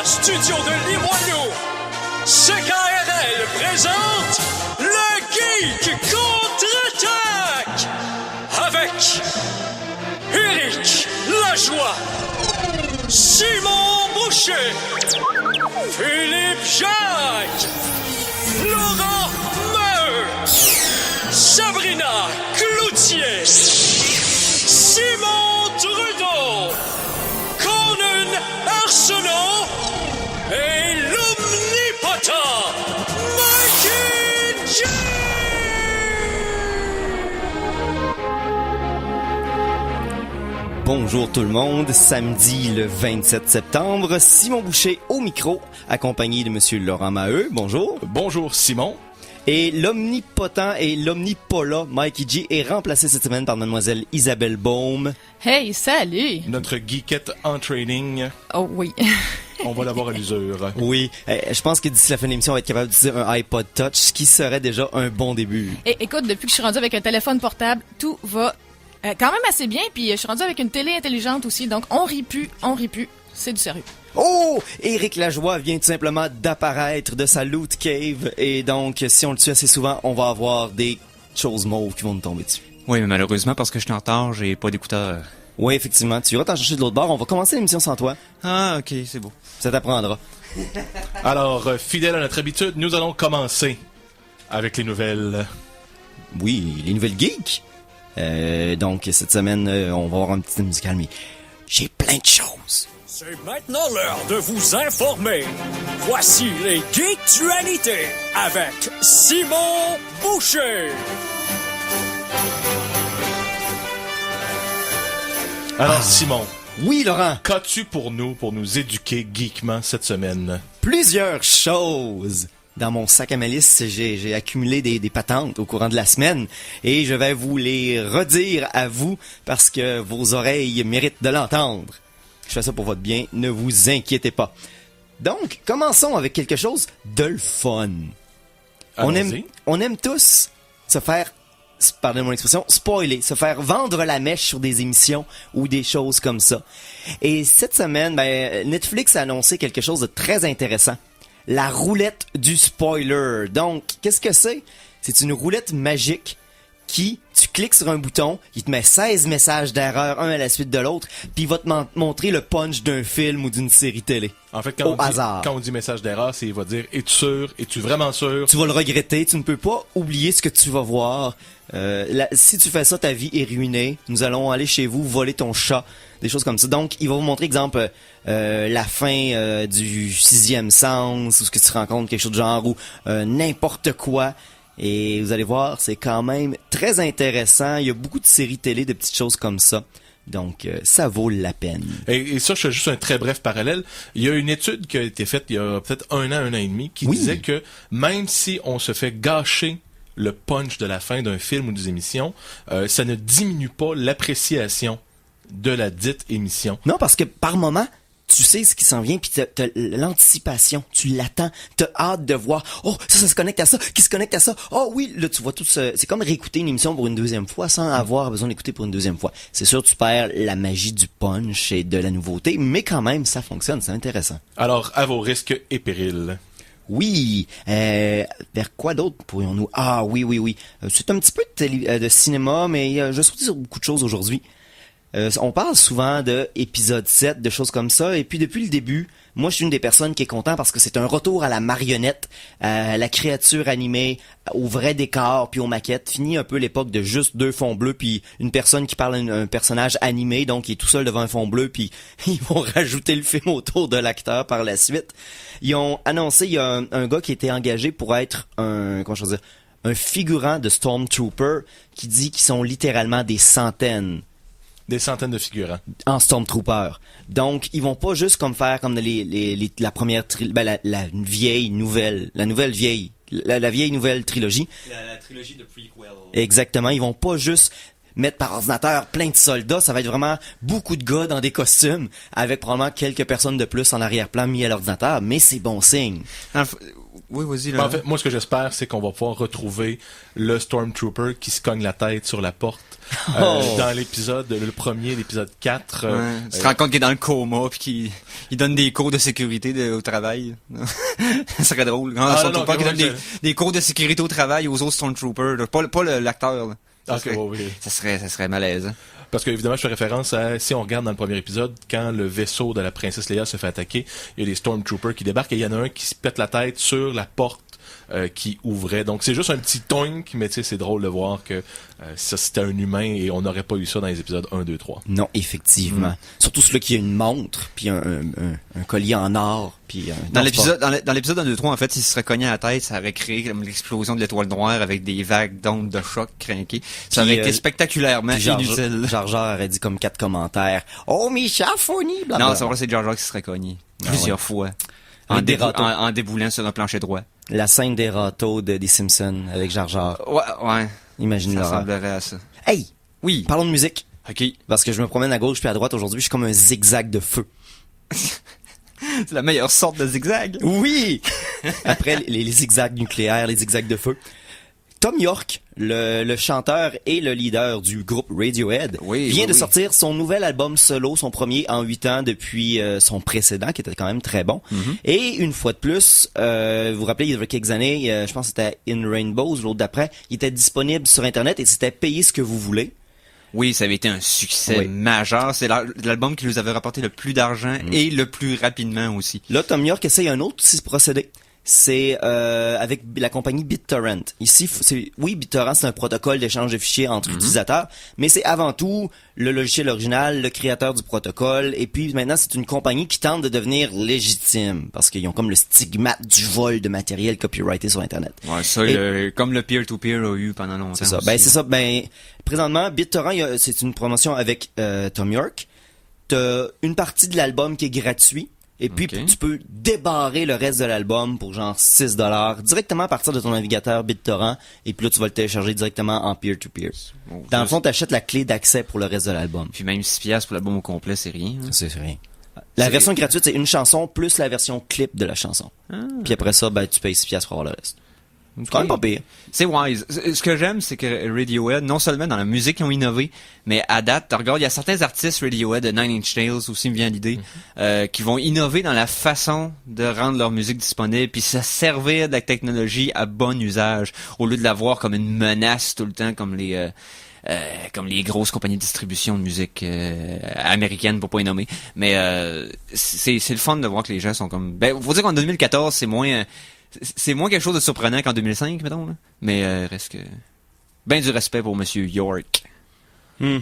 studio de Limoilou, CKRL présente le Geek contre-attaque avec Éric Lajoie, Simon Boucher, Philippe Jacques, Laurent Maheu, Sabrina Cloutier, Simon Trudeau, Conan Arsenault et l'omnipotent Mikey J. Bonjour tout le monde, samedi le 27 septembre, Simon Boucher au micro, accompagné de monsieur Laurent Maheu, bonjour. Bonjour Simon. Et l'omnipotent et l'omnipola Mikey G est remplacé cette semaine par mademoiselle Isabelle Baume. Hey, salut! Notre geekette en training. Oh oui. On va l'avoir à l'usure. Oui, je pense que d'ici la fin de l'émission, on va être capable d'utiliser un iPod Touch, ce qui serait déjà un bon début. Et écoute, depuis que je suis rendu avec un téléphone portable, tout va quand même assez bien, puis je suis rendu avec une télé intelligente aussi, donc on rit plus, c'est du sérieux. Oh! Éric Lajoie vient tout simplement d'apparaître de sa loot cave, et donc, si on le tue assez souvent, on va avoir des choses mauves qui vont nous tomber dessus. Oui, mais malheureusement, parce que je suis en retard, j'ai pas d'écouteurs. Oui, effectivement, tu iras t'en chercher de l'autre bord, on va commencer l'émission sans toi. Ah, ok, c'est beau. Ça t'apprendra. Alors, fidèle à notre habitude, nous allons commencer avec les nouvelles. Oui, les nouvelles geeks. Donc, cette semaine, on va avoir un petit musical, mais j'ai plein de choses. C'est maintenant l'heure de vous informer. Voici les Geektualités avec Simon Boucher. Alors, Simon, Oui, Laurent, qu'as-tu pour nous éduquer geekement cette semaine? plusieurs choses. Dans mon sac à malice, j'ai accumulé des patentes au courant de la semaine et je vais vous les redire à vous parce que vos oreilles méritent de l'entendre. Je fais ça pour votre bien, ne vous inquiétez pas. Donc, commençons avec quelque chose de le fun. On aime tous se faire, pardonnez mon expression, spoiler, se faire vendre la mèche sur des émissions ou des choses comme ça. Et cette semaine, Netflix a annoncé quelque chose de très intéressant. La roulette du spoiler. Donc, qu'est-ce que c'est? C'est une roulette magique qui, tu cliques sur un bouton, il te met 16 messages d'erreur, un à la suite de l'autre, puis il va te montrer le punch d'un film ou d'une série télé. En fait, Au hasard. Quand on dit message d'erreur, c'est il va dire « Es-tu sûr? Es-tu vraiment sûr? » Tu vas le regretter, tu ne peux pas oublier ce que tu vas voir. Si tu fais ça, ta vie est ruinée. Nous allons aller chez vous, voler ton chat, des choses comme ça. Donc, il va vous montrer, exemple, la fin du 6e sens, ou ce que tu rencontres, quelque chose de genre, ou n'importe quoi. Et vous allez voir, c'est quand même très intéressant. Il y a beaucoup de séries télé, de petites choses comme ça. Donc, ça vaut la peine. Et ça, je fais juste un très bref parallèle. Il y a une étude qui a été faite il y a peut-être un an et demi, qui disait que même si on se fait gâcher le punch de la fin d'un film ou d'une émission, ça ne diminue pas l'appréciation de la dite émission. Non, parce que par moment, tu sais ce qui s'en vient, puis t'as l'anticipation, tu l'attends, t'as hâte de voir, oh, ça se connecte à ça, qui se connecte à ça, oh oui, là tu vois tout ça, c'est comme réécouter une émission pour une deuxième fois sans avoir besoin d'écouter pour une deuxième fois. C'est sûr, tu perds la magie du punch et de la nouveauté, mais quand même, ça fonctionne, c'est intéressant. Alors, à vos risques et périls. Oui, vers quoi d'autre pourrions-nous? Ah oui. C'est un petit peu de cinéma, mais je suis sur beaucoup de choses aujourd'hui. On parle souvent de épisode 7, de choses comme ça, et puis depuis le début, moi je suis une des personnes qui est content parce que c'est un retour à la marionnette, à la créature animée, au vrai décor, puis aux maquettes. Fini un peu l'époque de juste deux fonds bleus, puis une personne qui parle à un personnage animé, donc il est tout seul devant un fond bleu, puis ils vont rajouter le film autour de l'acteur par la suite. Ils ont annoncé, il y a un gars qui était engagé pour être un figurant de Stormtrooper qui dit qu'ils sont littéralement des centaines de figurants. En Stormtrooper. Donc, ils vont pas juste comme faire comme la première la vieille nouvelle trilogie. La trilogie de prequel. Exactement. Ils vont pas juste mettre par ordinateur plein de soldats. Ça va être vraiment beaucoup de gars dans des costumes avec probablement quelques personnes de plus en arrière-plan mis à l'ordinateur. Mais c'est bon signe. Oui, vas-y, là. En fait, moi, ce que j'espère, c'est qu'on va pouvoir retrouver le Stormtrooper qui se cogne la tête sur la porte Dans l'épisode, le premier, l'épisode 4. Tu te rends compte qu'il est dans le coma puis qu'il donne des cours de sécurité au travail. Ça serait drôle. Non, surtout pas qu'il donne des cours de sécurité au travail aux autres Stormtroopers. Là. Pas l'acteur. Ça serait malaisant. Parce que évidemment, je fais référence à, si on regarde dans le premier épisode, quand le vaisseau de la princesse Leia se fait attaquer, il y a des Stormtroopers qui débarquent et il y en a un qui se pète la tête sur la porte qui ouvrait. Donc c'est juste un petit toink, mais tu sais, c'est drôle de voir que ça c'était un humain et on n'aurait pas eu ça dans les épisodes 1, 2, 3. Non, effectivement. Surtout celui qui a une montre, puis un collier en or, puis dans l'épisode 1, 2, 3, en fait, s'il se serait cogné à la tête, ça aurait créé comme l'explosion de l'étoile noire avec des vagues d'ondes de choc crinquées. Ça aurait été spectaculairement inutile. Jar Jar aurait dit comme 4 commentaires. Oh, Micha Fourni, blablabla. Non, c'est vrai, c'est Jar Jar qui se serait cogné. Plusieurs fois. En déboulant sur un plancher droit. La scène des râteaux des Simpsons avec Jar Jar. Ouais. Imagine ça l'horreur. ressemblerait à ça. Hey! Oui. Parlons de musique. OK. Parce que je me promène à gauche puis à droite aujourd'hui, je suis comme un zigzag de feu. C'est la meilleure sorte de zigzag. Oui! Après les zigzags nucléaires, les zigzags de feu. Tom York, le chanteur et le leader du groupe Radiohead, vient de sortir son nouvel album solo, son premier en 8 ans depuis son précédent, qui était quand même très bon. Et une fois de plus, vous vous rappelez, il y a quelques années, je pense que c'était In Rainbows, l'autre d'après, il était disponible sur Internet et c'était payé ce que vous voulez. Oui, ça avait été un succès majeur. C'est l'album qui nous avait rapporté le plus d'argent et le plus rapidement aussi. Là, Tom York essaye un autre petit procédé. C'est avec la compagnie BitTorrent. Ici, BitTorrent, c'est un protocole d'échange de fichiers entre utilisateurs, mais c'est avant tout le logiciel original, le créateur du protocole, et puis maintenant, c'est une compagnie qui tente de devenir légitime, parce qu'ils ont comme le stigmate du vol de matériel copyrighté sur Internet. Ouais, ça, comme le peer-to-peer a eu pendant longtemps. C'est ça. Présentement, BitTorrent, c'est une promotion avec Tom York. T'as une partie de l'album qui est gratuit. Et puis, tu peux débarrer le reste de l'album pour genre $6 directement à partir de ton navigateur BitTorrent. Et puis là, tu vas le télécharger directement en peer-to-peer. Dans le fond, t'achètes la clé d'accès pour le reste de l'album. Puis même $6 pour l'album au complet, c'est rien. Hein? C'est rien. La version gratuite, c'est une chanson plus la version clip de la chanson. Puis après ça, tu payes $6 pour avoir le reste. C'est quand même pas pire. C'est wise. Ce que j'aime, c'est que Radiohead, non seulement dans la musique, ils ont innové, mais à date, regarde, il y a certains artistes Radiohead, de Nine Inch Nails aussi me vient l'idée, qui vont innover dans la façon de rendre leur musique disponible, puis se servir de la technologie à bon usage, au lieu de la voir comme une menace tout le temps, comme les grosses compagnies de distribution de musique américaines, pour pas y nommer. Mais c'est le fun de voir que les gens sont comme... faut dire qu'en 2014, c'est moins quelque chose de surprenant qu'en 2005, mettons, là. Mais reste que... Ben du respect pour Monsieur York. Parlons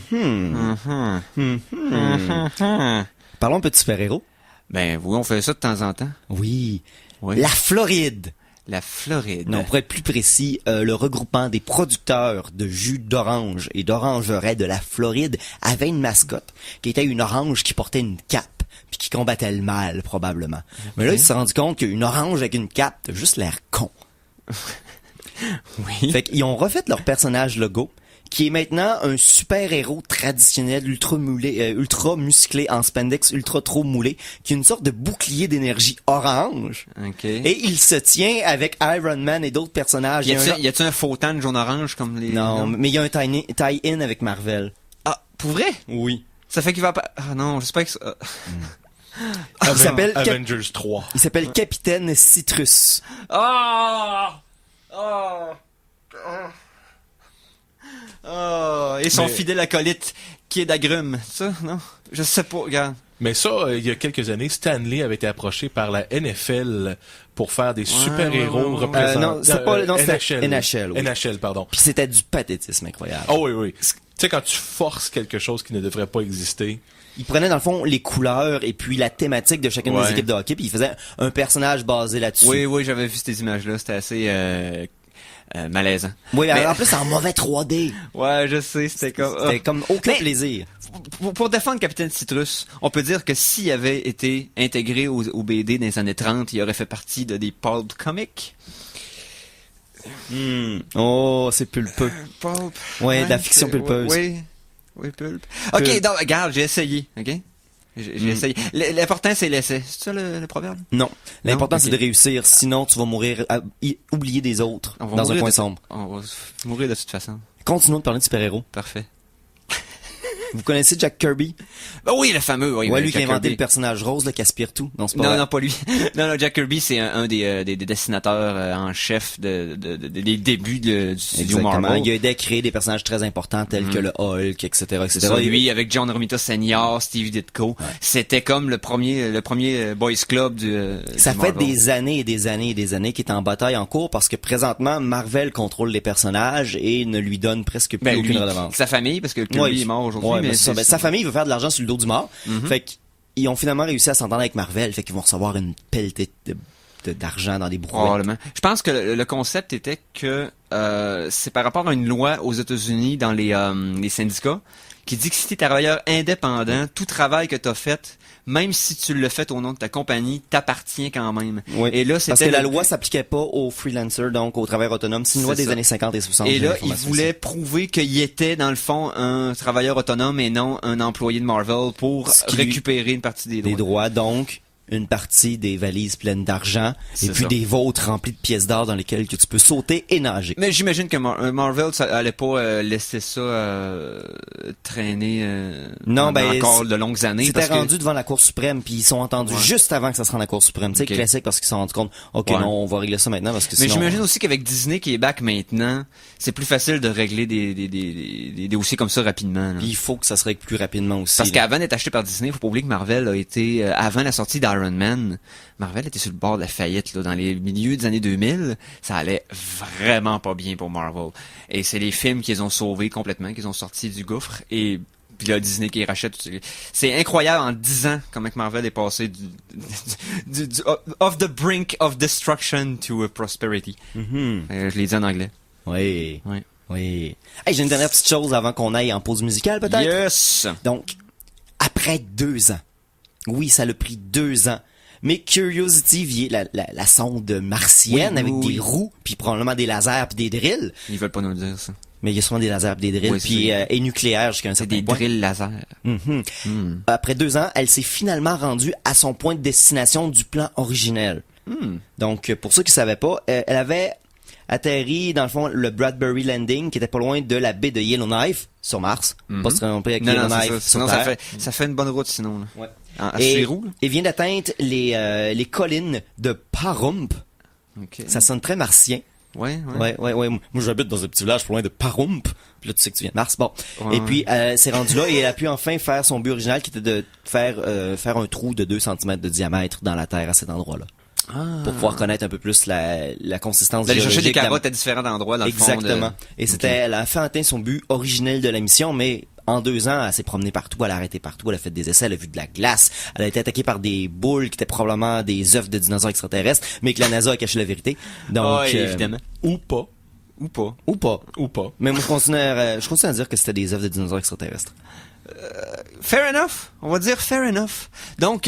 un peu de super-héros. Ben oui, on fait ça de temps en temps. Oui. La Floride. La Floride. Non, pour être plus précis, le regroupement des producteurs de jus d'orange et d'orangerais de la Floride avait une mascotte, qui était une orange qui portait une cape, puis qui combattait le mal, probablement. Mais là, ils se sont rendus compte qu'une orange avec une cape, t'as juste l'air con. Oui. Fait qu'ils ont refait leur personnage logo, qui est maintenant un super-héros traditionnel ultra musclé en spandex, ultra trop moulé, qui a une sorte de bouclier d'énergie orange. Et il se tient avec Iron Man et d'autres personnages. Y a-t-il un faux tan de jaune-orange comme les... Non, mais il y a un tie-in avec Marvel. Ah, pour vrai? Oui. Ça fait qu'il va pas... Ah non, j'espère que ça... Il s'appelle Avengers 3. Il s'appelle Capitaine Citrus. Et son fidèle acolyte qui est d'agrumes, ça, non? Je sais pas, regarde. Mais ça, il y a quelques années, Stan Lee avait été approché par la NFL pour faire des super-héros représentants. Non, c'était NHL. Oui. NHL, pardon. Puis c'était du pathétisme incroyable. Oh oui. Tu sais, quand tu forces quelque chose qui ne devrait pas exister... Il prenait dans le fond les couleurs et puis la thématique de chacune des équipes de hockey, puis il faisait un personnage basé là-dessus. Oui, j'avais vu ces images-là, c'était assez malaisant. Oui, mais en plus c'est en mauvais 3D. Ouais, je sais, c'était comme aucun plaisir. Pour défendre Capitaine Citrus, on peut dire que s'il avait été intégré au BD dans les années 30, il aurait fait partie des pulp comics. Oh, c'est pulpeux. Pulp. Ouais, de la fiction pulpeuse. Oui, pulp. Ok, donc, regarde, j'ai essayé, ok? J'ai essayé. L'important, c'est l'essai. C'est ça le proverbe? Non. L'important, c'est de réussir. Sinon, tu vas mourir oublier des autres dans un coin sombre. On va mourir de toute façon. Continuons de parler de super-héros. Parfait. Vous connaissez Jack Kirby? Ben oui, le fameux. Oui, Ouais, lui qui a Jack inventé Kirby. le personnage rose là, qui aspire tout. Non, c'est pas Non, vrai. non, pas lui. non, Jack Kirby, c'est un des dessinateurs en chef des débuts du studio Exactement. Marvel. Il a aidé à créer des personnages très importants tels que le Hulk, etc., etc. C'est ça, lui, avec John Romita Senior, Stevie Ditko, c'était comme le premier Boys Club Ça du fait Marvel. des années et des années et des années qu'il est en bataille en cours parce que présentement, Marvel contrôle les personnages et ne lui donne presque plus Ben, aucune lui, redevance. sa famille, parce que Kirby Ouais, est mort aujourd'hui. ouais, mais c'est ça. Ben, sa famille veut faire de l'argent sur le dos du mort. Fait qu'ils ont finalement réussi à s'entendre avec Marvel. Fait qu'ils vont recevoir une pelletée d'argent dans des brouettes. Probablement. Je pense que le concept était que c'est par rapport à une loi aux États-Unis dans les syndicats qui dit que si tu es travailleur indépendant, tout travail que tu as fait, même si tu le fais au nom de ta compagnie, t'appartient quand même. Oui. Et là, Parce c'était que la loi s'appliquait pas aux freelancers, donc aux travailleurs autonomes. C'est une loi C'est des ça. années 50 et 60. Et j'ai là, il l'information voulait aussi. prouver qu'il était, dans le fond, un travailleur autonome et non un employé de Marvel pour Ce qui lui- récupérer une partie des droits. Des droits, donc une partie des valises pleines d'argent et C'est puis ça. des vôtres remplies de pièces d'or dans lesquelles que tu peux sauter et nager. Mais j'imagine que Marvel ça allait pas laisser ça traîner Non, pendant ben, encore de longues années. C'était parce que- rendu devant la Cour suprême, puis ils sont entendus Ouais. juste avant que ça se rende à la Cour suprême. Tu sais, Ok. classique parce qu'ils se sont rendus compte, OK, Ouais. non, on va régler ça maintenant parce que Mais sinon... j'imagine aussi qu'avec Disney qui est back maintenant, c'est plus facile de régler des dossiers comme ça rapidement. Là. Puis il faut que ça se règle plus rapidement aussi. Parce là. qu'avant d'être acheté par Disney, faut pas oublier que Marvel a été, avant la sortie d'Iron Man, Marvel était sur le bord de la faillite, là, dans les milieux des années 2000. Ça allait vraiment pas bien pour Marvel. Et c'est les films qu'ils ont sauvés complètement, qu'ils ont sortis du gouffre. Et puis là, Disney qui les rachète. C'est incroyable en 10 ans comment que Marvel est passé of the brink of destruction to prosperity. Je l'ai dit en anglais. Oui. Ouais. Oui. Hey, j'ai une dernière petite chose avant qu'on aille en pause musicale, peut-être? Yes! Donc, après 2 ans, oui, ça l'a pris 2 ans, mais Curiosity, la sonde martienne Oui, avec oui, des oui. roues, puis probablement des lasers puis des drills, Ils veulent pas nous le dire, ça. mais il y a souvent des lasers puis des drills, Oui, puis et nucléaires jusqu'à un C'est certain des point. drills laser. Après 2 ans, elle s'est finalement rendue à son point de destination du plan originel. Donc, pour ceux qui savaient pas, elle avait atterri, dans le fond, le Bradbury Landing, qui était pas loin de la baie de Yellowknife, sur Mars. Pas se tromper avec Non, c'est Yellowknife ça. sur Sinon, Terre. ça fait une bonne route, sinon. Là. Ouais. À Et, les roues, là. et vient d'atteindre les collines de Pahrump. Ok. Ça sonne très martien. Ouais. Ouais. Moi, j'habite dans un petit village pas loin de Pahrump. Puis là, tu sais que tu viens de Mars. Bon. Ouais. Et puis, c'est rendu là et elle a pu enfin faire son but original qui était de faire un trou de 2 cm de diamètre dans la terre à cet endroit-là. Pour pouvoir connaître un peu plus la consistance D'aller chercher des géologique, la- carottes à différents endroits dans Exactement. le fond. Et c'était, elle a enfin atteint son but originel de la mission, mais en 2 ans, elle s'est promenée partout, elle a arrêté partout, elle a fait des essais, elle a vu de la glace, elle a été attaquée par des boules qui étaient probablement des œufs de dinosaures extraterrestres, mais que la NASA a caché la vérité. Donc, Ouais, évidemment. Ou pas. Ou pas. Ou pas. Ou pas. Mais moi, je continue à dire que c'était des œufs de dinosaures extraterrestres. Fair enough. On va dire fair enough. Donc,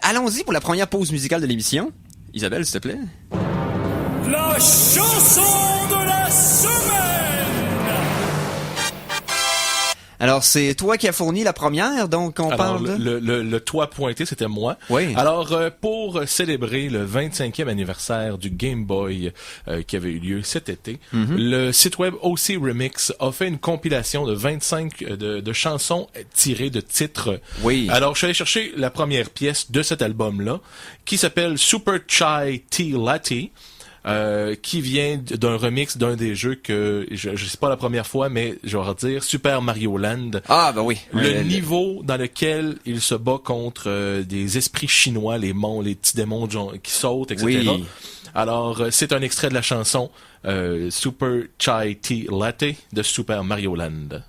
allons-y pour la première pause musicale de l'émission. Isabelle, s'il te plaît. La chanson de la semaine! Alors, c'est toi qui as fourni la première, donc on Alors, parle de... le toit pointé, c'était moi. Oui. Alors, pour célébrer le 25e anniversaire du Game Boy qui avait eu lieu cet été, le site web OC Remix a fait une compilation de 25 de chansons tirées de titres. Oui. Alors, je suis allé chercher la première pièce de cet album-là, qui s'appelle Super Chai Tea Latte. Qui vient d'un remix d'un des jeux que je sais pas la première fois, mais je vais redire Super Mario Land. Ah, ben oui. Le niveau dans lequel il se bat contre des esprits chinois, les petits démons qui sautent, etc. Oui. Alors, c'est un extrait de la chanson Super Chai Tea Latte de Super Mario Land.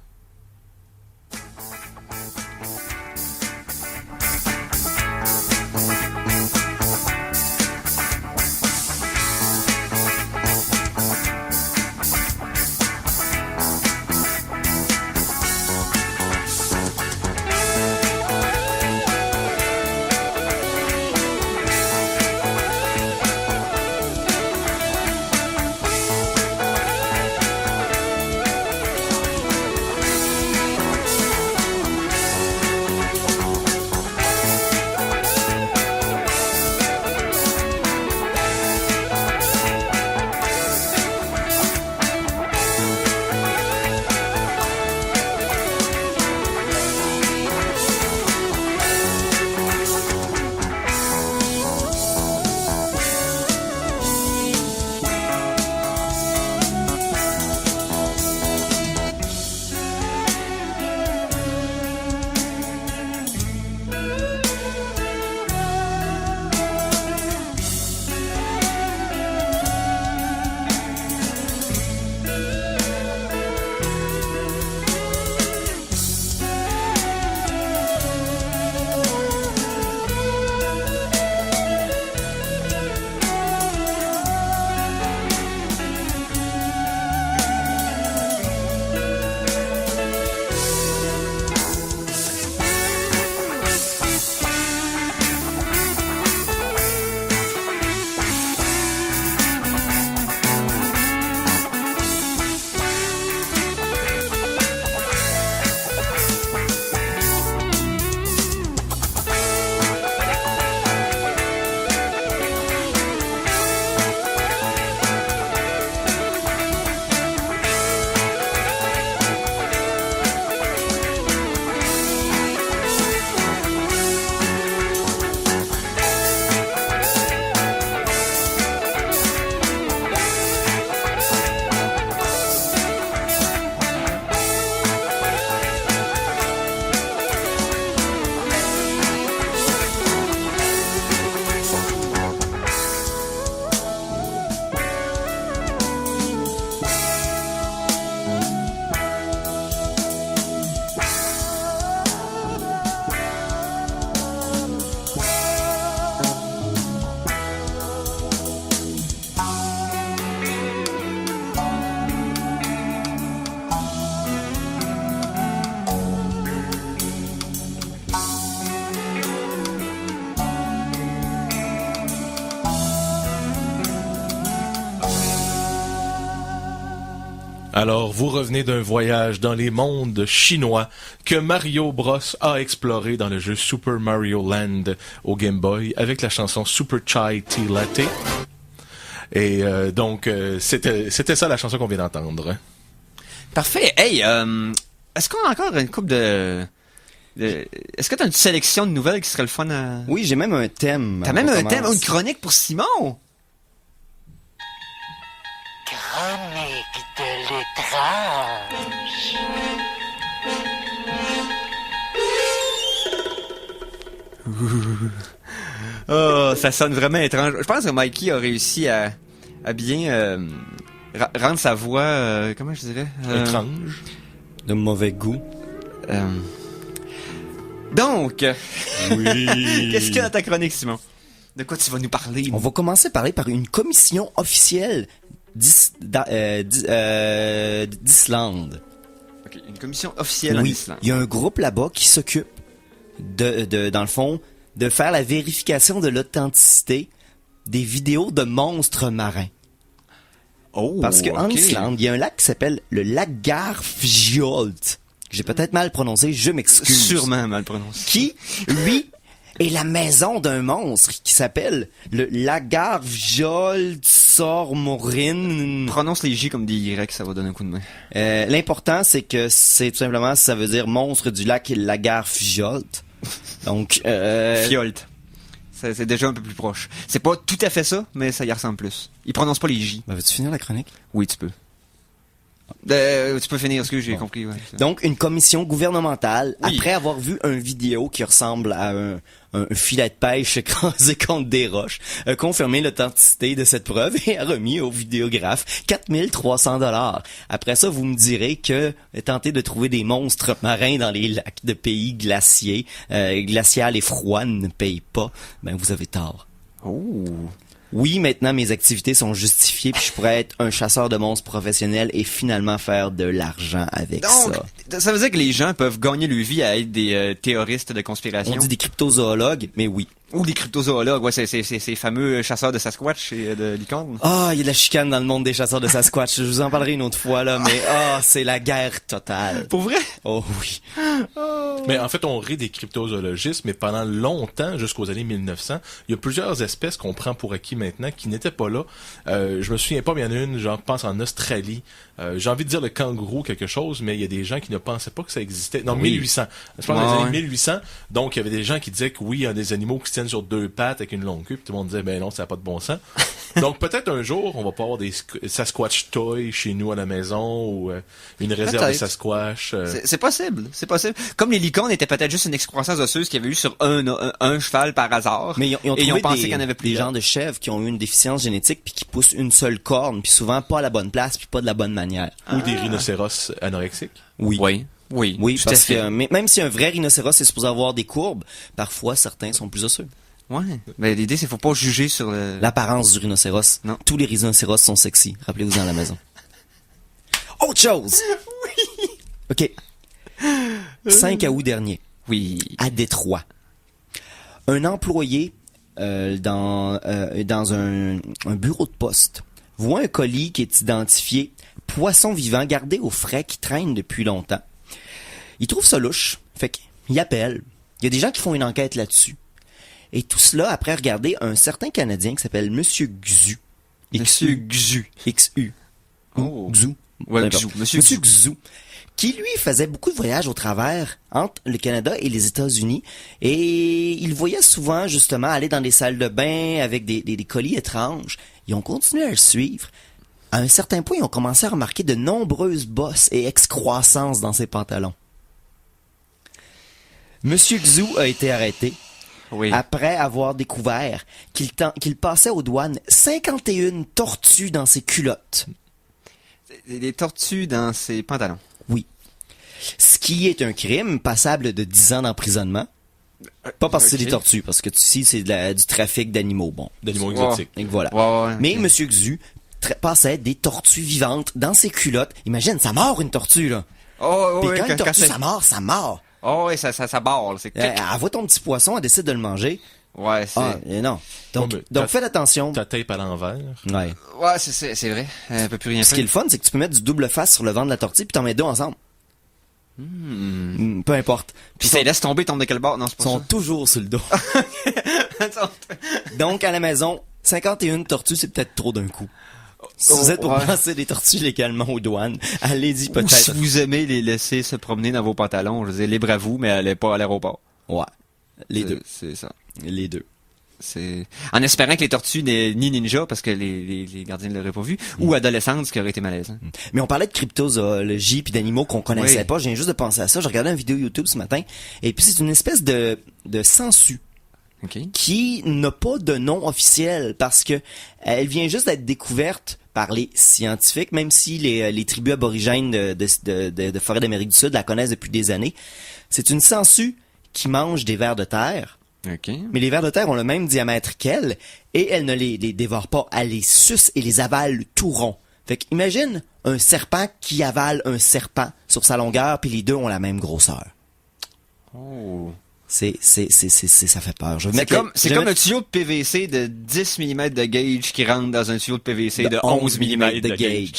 Alors, vous revenez d'un voyage dans les mondes chinois que Mario Bros a exploré dans le jeu Super Mario Land au Game Boy avec la chanson Super Chai Tea Latte. Et donc, c'était ça la chanson qu'on vient d'entendre. Parfait. Hey, est-ce qu'on a encore une couple est-ce que t'as une sélection de nouvelles qui serait le fun à... Oui, j'ai même un thème. T'as même un thème, une chronique pour Simon? Chronique de l'étrange. Oh, ça sonne vraiment étrange. Je pense que Mikey a réussi à bien rendre sa voix, comment je dirais? Étrange. De mauvais goût. Donc, Oui. qu'est-ce qu'il y a dans ta chronique, Simon? De quoi tu vas nous parler? On va commencer par une commission officielle d'Islande. Ok, une commission officielle en Oui, Islande. il y a un groupe là-bas qui s'occupe dans le fond, de faire la vérification de l'authenticité des vidéos de monstres marins. Oh, Parce qu'en ok. Islande, il y a un lac qui s'appelle le lac Garfjolt. J'ai peut-être mal prononcé, je m'excuse. Sûrement mal prononcé. Qui, lui, est la maison d'un monstre qui s'appelle le Lagarfjolsormorin. Prononce les J comme des Y, ça va donner un coup de main. L'important, c'est que c'est tout simplement, ça veut dire monstre du lac Lagarfjolt. Donc, Fiolte. C'est déjà un peu plus proche. C'est pas tout à fait ça, mais ça y ressemble plus. Il prononce pas les J. ben, veux-tu finir la chronique? Oui, tu peux. Tu peux finir, ce que j'ai compris. Ouais, Donc, une commission gouvernementale, Oui. après avoir vu un vidéo qui ressemble à un filet de pêche écrasé contre des roches, a confirmé l'authenticité de cette preuve et a remis au vidéographe 4300 $. Après ça, vous me direz que tenter de trouver des monstres marins dans les lacs de pays glaciers, glacial et froid ne paye pas. Ben, vous avez tort. Oh. Oui, maintenant mes activités sont justifiées puis je pourrais être un chasseur de monstres professionnel et finalement faire de l'argent avec Donc, ça. ça veut dire que les gens peuvent gagner leur vie à être des théoristes de conspiration. On dit des cryptozoologues, mais oui. Ou des cryptozoologues, ouais, ces fameux chasseurs de Sasquatch et de licornes. Ah, il y a de la chicane dans le monde des chasseurs de Sasquatch. Je vous en parlerai une autre fois, là, mais c'est la guerre totale. Pour vrai? Oh oui. Mais en fait, on rit des cryptozoologistes, mais pendant longtemps, jusqu'aux années 1900, il y a plusieurs espèces qu'on prend pour acquis maintenant qui n'étaient pas là. Je me souviens pas, mais il y en a une, j'en pense en Australie. J'ai envie de dire le kangourou quelque chose, mais il y a des gens qui ne pensaient pas que ça existait. Non, Oui. 1800. Je pense dans les années 1800. Donc, il y avait des gens qui disaient que oui, il y a des animaux qui se tiennent sur deux pattes avec une longue queue, puis tout le monde disait, ben non, ça n'a pas de bon sens. Donc, peut-être un jour, on va pas avoir des Sasquatch toys chez nous à la maison, ou une réserve de Peut-être. Sasquatch. C'est possible, c'est possible. Comme les licornes étaient peut-être juste une excroissance osseuse qu'il y avait eu sur un cheval par hasard. Mais ils ont et ils ont trouvé pensé qu'il y en avait des plus. gens de chèvres qui ont eu une déficience génétique puis qui poussent une seule corne, puis souvent pas à la bonne place puis pas de la bonne manière. Ou des rhinocéros anorexiques. Oui. Oui, oui. Oui, tout à parce fait. que même si un vrai rhinocéros est supposé avoir des courbes, parfois certains sont plus osseux. Ouais. Mais l'idée, c'est faut pas juger sur le... L'apparence du rhinocéros. Non. Tous les rhinocéros sont sexy. Rappelez-vous à la maison. Autre chose! Oui! OK. 5 août dernier, Oui. à Détroit, un employé dans un bureau de poste voit un colis qui est identifié poisson vivant gardé au frais qui traîne depuis longtemps. Il trouve ça louche, fait qu'il appelle. Il y a des gens qui font une enquête là-dessus. Et tout cela après regarder un certain Canadien qui s'appelle Monsieur Xu. Monsieur Xu. XU. Oh. Xu. Ouais, Peu importe. Xu. Monsieur Xu. Xu. Qui, lui, faisait beaucoup de voyages au travers entre le Canada et les États-Unis. Et il voyait souvent, justement, aller dans des salles de bain avec des colis étranges. Ils ont continué à le suivre. À un certain point, ils ont commencé à remarquer de nombreuses bosses et excroissances dans ses pantalons. Monsieur Xu a été arrêté Oui. après avoir découvert qu'il passait aux douanes 51 tortues dans ses culottes. Des tortues dans ses pantalons. Oui. Ce qui est un crime passible de 10 ans d'emprisonnement. Pas parce que c'est ok. des tortues, parce que si c'est du trafic d'animaux, bon. D'animaux Ouais. exotiques. Et voilà. Ouais, Mais ok. Monsieur Xu passait des tortues vivantes dans ses culottes. Imagine, ça mord une tortue, là. Oh, Puis ouais, quand une tortue, c'est- ça mord, ça mord. Oh, ouais, ça barre, là, c'est clic. Elle voit ton petit poisson, elle décide de le manger. Ouais, c'est... Ah, non. Donc, Ouais, mais donc faites attention. Ta tape à l'envers. Ouais. Ouais, c'est vrai. Elle peut plus rien Ce faire. qui est le fun, c'est que tu peux mettre du double face sur le ventre de la tortue puis t'en mets deux ensemble. Peu importe. Puis ça les laisse tomber, tombe de quel bord? Non, c'est Ils pas sont ça. toujours sur le dos. Donc, à la maison, 51 tortues, c'est peut-être trop d'un coup. Si vous êtes pour ouais. lancer des tortues légalement aux douanes, allez-y Ou peut-être. si vous aimez les laisser se promener dans vos pantalons, je veux dire, libre à vous, mais allez pas à l'aéroport. Ouais. Les deux. C'est ça. Les deux. C'est en espérant que les tortues n'aient ni ninja parce que les gardiens ne l'auraient pas vu ou adolescentes, ce qui aurait été malaisant. Mais on parlait de cryptozoologie puis d'animaux qu'on connaissait Oui. pas. Je viens juste de penser à ça. Je regardais une vidéo YouTube ce matin. Et puis c'est une espèce de sangsue OK. qui n'a pas de nom officiel parce que elle vient juste d'être découverte par les scientifiques, même si les tribus aborigènes de forêt d'Amérique du Sud la connaissent depuis des années. C'est une sangsue qui mange des vers de terre. OK. Mais les vers de terre ont le même diamètre qu'elle, et elle ne les dévore pas. Elle les suce et les avale tout rond. Fait qu'imagine un serpent qui avale un serpent sur sa longueur, puis les deux ont la même grosseur. Oh. Ça fait peur. Je vais C'est mettre comme, c'est comme un tuyau de PVC de 10 mm de gauge qui rentre dans un tuyau de PVC de 11 mm de gauge.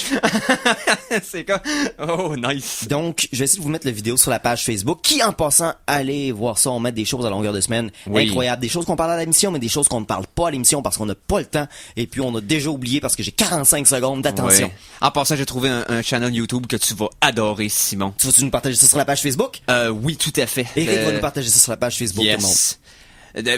C'est comme, oh, nice. Donc, je vais essayer de vous mettre la vidéo sur la page Facebook, qui, en passant, allez voir ça, on met des choses à longueur de semaine Oui. incroyables. Des choses qu'on parle à l'émission, mais des choses qu'on ne parle pas à l'émission parce qu'on n'a pas le temps, et puis on a déjà oublié parce que j'ai 45 secondes d'attention. Ouais. En passant, j'ai trouvé un channel YouTube que tu vas adorer, Simon. Tu vas-tu nous partager ça sur la page Facebook? Oui, tout à fait. Eric va nous partager ça sur la page Facebook, tout le monde. Yes.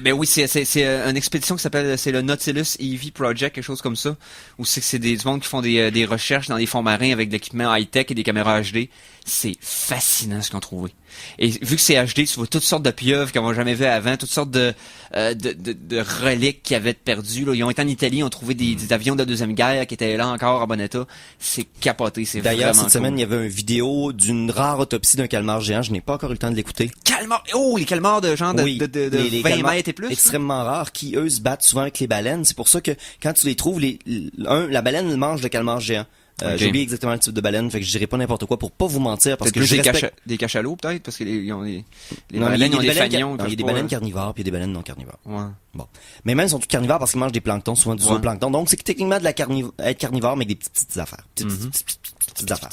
Ben oui, c'est une expédition qui s'appelle, c'est le Nautilus EV Project, quelque chose comme ça, où c'est du monde qui font des recherches dans les fonds marins avec de l'équipement high-tech et des caméras HD. C'est fascinant ce qu'ils ont trouvé. Et vu que c'est HD, tu vois toutes sortes de pieuvres qu'on n'a jamais vues avant, toutes sortes de reliques qui avaient perdu. Là. Ils ont été en Italie, ils ont trouvé des avions de la Deuxième Guerre qui étaient là encore en bon état. C'est capoté, c'est vraiment D'ailleurs, cette cool. semaine, il y avait une vidéo d'une rare autopsie d'un calmar géant. Je n'ai pas encore eu le temps de l'écouter. Calmar! Oh, les calmars de genre de 20 calmars mètres et plus. extrêmement rares qui, eux, se battent souvent avec les baleines. C'est pour ça que quand tu les trouves, la baleine mange le calmar géant. Ok. J'ai oublié exactement le type de baleine, fait que je dirais pas n'importe quoi pour pas vous mentir, parce Peut-être que je plus respecte... des cachalots, peut-être, parce que ils ont les Non, mais baleines, ils ont il y a des fanions. non, il y a des baleines carnivores puis il y a des baleines non carnivores. Ouais. Bon. Mais même, ils sont tous carnivores parce qu'ils mangent des planctons, souvent du Ouais. zooplancton. Donc, c'est techniquement de la être carnivore, mais avec des petites affaires. Petites affaires.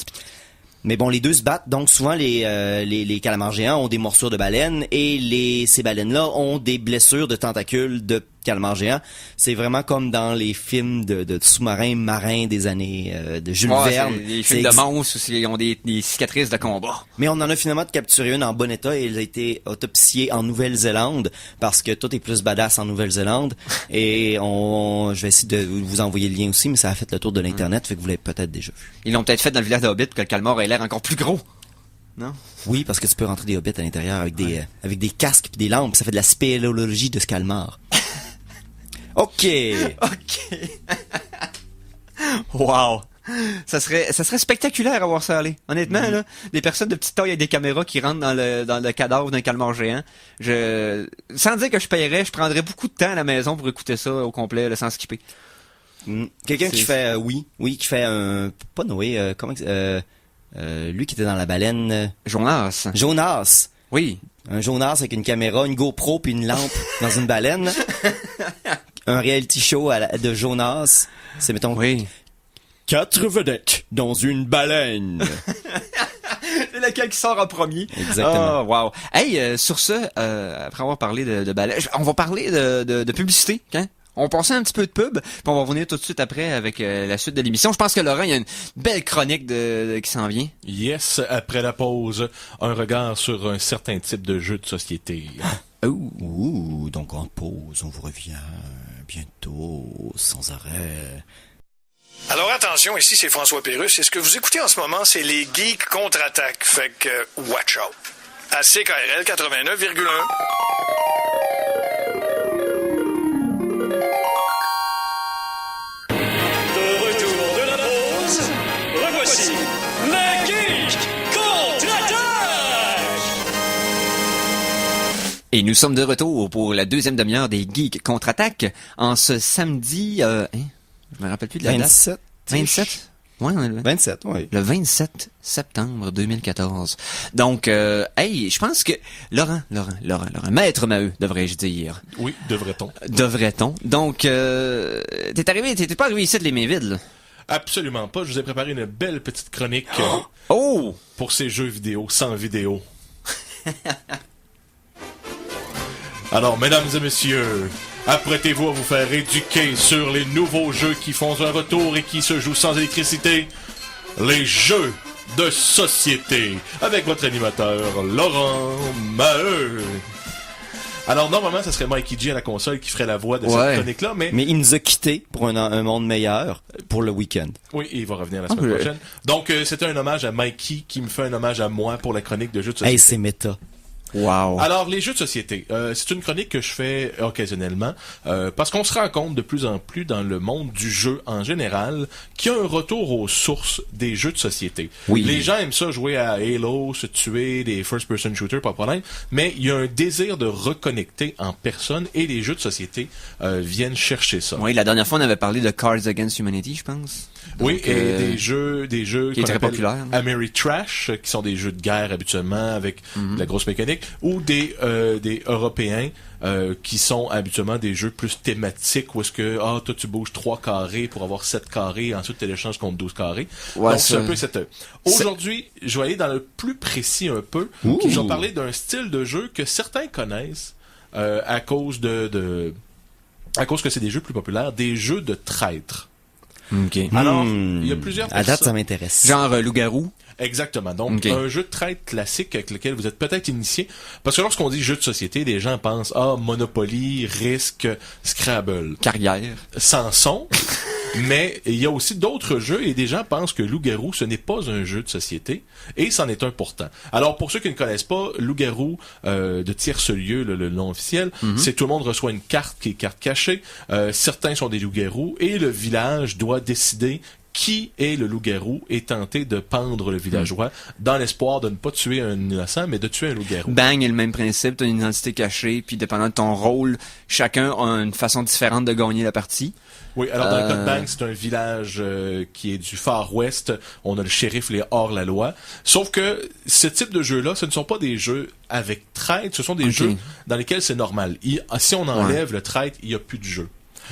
Mais bon, les deux se battent, donc souvent les calamars géants ont des morsures de baleines et ces baleines-là ont des blessures de tentacules de calamars géants. C'est vraiment comme dans les films de sous-marins marins des années de Jules Verne. Les films de monstres aussi, ils ont des cicatrices de combat. Mais on en a finalement capturé une en bon état et elle a été autopsiée en Nouvelle-Zélande parce que tout est plus badass en Nouvelle-Zélande. Et je vais essayer de vous envoyer le lien aussi, mais ça a fait le tour de l'Internet, fait que vous l'avez peut-être déjà vu. Ils l'ont peut-être fait dans le village de Hobbit pour que le calmar ait l'air encore plus gros. Non? Oui, parce que tu peux rentrer des hobbits à l'intérieur avec des casques puis des lampes. Ça fait de la spéléologie de ce calmar. OK. OK. Wow. Ça serait spectaculaire à voir ça aller. Honnêtement, là, des personnes de petite taille avec des caméras qui rentrent dans le cadavre d'un calmar géant. Sans dire que je paierais, je prendrais beaucoup de temps à la maison pour écouter ça au complet, là, sans skipper. Quelqu'un qui fait qui fait pas Noé, lui qui était dans la baleine, Jonas. Jonas. Oui. Un Jonas avec une caméra, une GoPro puis une lampe dans une baleine. Un reality show de Jonas. C'est, mettons, Oui. 4 vedettes dans une baleine. C'est lequel qui sort en premier. Exactement. Oh, wow. Hey, sur ce, après avoir parlé de ballet, on va parler de publicité, hein? On passait un petit peu de pub, puis on va revenir tout de suite après avec la suite de l'émission. Je pense que Laurent, il y a une belle chronique qui s'en vient. Yes, après la pause, un regard sur un certain type de jeu de société. Ouh, donc en pause, on vous revient bientôt, sans arrêt. Alors attention, ici c'est François Pérusse et ce que vous écoutez en ce moment, c'est les Geeks contre-attaque. Fait que, watch out. À CKRL 89,1. De retour de la pause, revoici les Geeks contre-attaque! Et nous sommes de retour pour la deuxième demi-heure des Geeks contre-attaque en ce samedi, je me rappelle plus de la date. 27. 27? Ouais, on est le 27, oui. Le 27 septembre 2014. Donc, je pense que Laurent, maître Maheu, devrais-je dire. Oui, devrait-on. Devrait-on. Donc, t'es pas arrivé ici de les mains vides, là. Absolument pas. Je vous ai préparé une belle petite chronique Oh! pour ces jeux vidéo sans vidéo. Alors, mesdames et messieurs, apprêtez-vous à vous faire éduquer sur les nouveaux jeux qui font un retour et qui se jouent sans électricité. Les jeux de société. Avec votre animateur, Laurent Maheu. Alors, normalement, ça serait Mikey G à la console qui ferait la voix de cette chronique-là, mais il nous a quittés pour un monde meilleur pour le week-end. oui, il va revenir la semaine prochaine. Donc, c'était un hommage à Mikey qui me fait un hommage à moi pour la chronique de jeux de société. Hey, c'est méta. Wow. Alors, les jeux de société, c'est une chronique que je fais occasionnellement parce qu'on se rend compte de plus en plus dans le monde du jeu en général qu'il y a un retour aux sources des jeux de société. Oui. Les gens aiment ça jouer à Halo, se tuer, des first-person shooters, pas de problème, mais il y a un désir de reconnecter en personne et les jeux de société viennent chercher ça. Oui, la dernière fois, on avait parlé de Cards Against Humanity, je pense. Donc, oui, et des jeux qui est très populaire. Ameritrash, qui sont des jeux de guerre habituellement avec de la grosse mécanique, ou des Européens qui sont habituellement des jeux plus thématiques où est-ce que toi tu bouges 3 carrés pour avoir 7 carrés, ensuite tu l'échanges contre 12 carrés. Ouais, donc c'est un peu cette... Aujourd'hui, je vais aller dans le plus précis un peu. Je vais parler d'un style de jeu que certains connaissent à cause à cause que c'est des jeux plus populaires, des jeux de traîtres. OK. Alors, il y a plusieurs À date, personnes... ça m'intéresse. Genre loup-garou. Exactement. Donc, OK. un jeu de traite classique avec lequel vous êtes peut-être initié. Parce que lorsqu'on dit jeu de société, les gens pensent, Monopoly, Risk, Scrabble. Carrière. Samson. Mais il y a aussi d'autres jeux et des gens pensent que Loup-garou, ce n'est pas un jeu de société et c'en est un pourtant. Alors, pour ceux qui ne connaissent pas, Loup-garou de Tiercelieu, le nom officiel, c'est tout le monde reçoit une carte qui est carte cachée. Certains sont des loups-garous et le village doit décider qui est le loup-garou et tenter de pendre le villageois dans l'espoir de ne pas tuer un innocent, mais de tuer un loup-garou. Bang est le même principe, t'as une identité cachée, puis dépendant de ton rôle, chacun a une façon différente de gagner la partie. Oui, alors dans le cas de Bang, c'est un village qui est du Far West. On a le shérif, les hors-la-loi. Sauf que ce type de jeux-là, ce ne sont pas des jeux avec traite, ce sont des jeux dans lesquels c'est normal. Si on enlève le traite, il n'y a plus de jeu.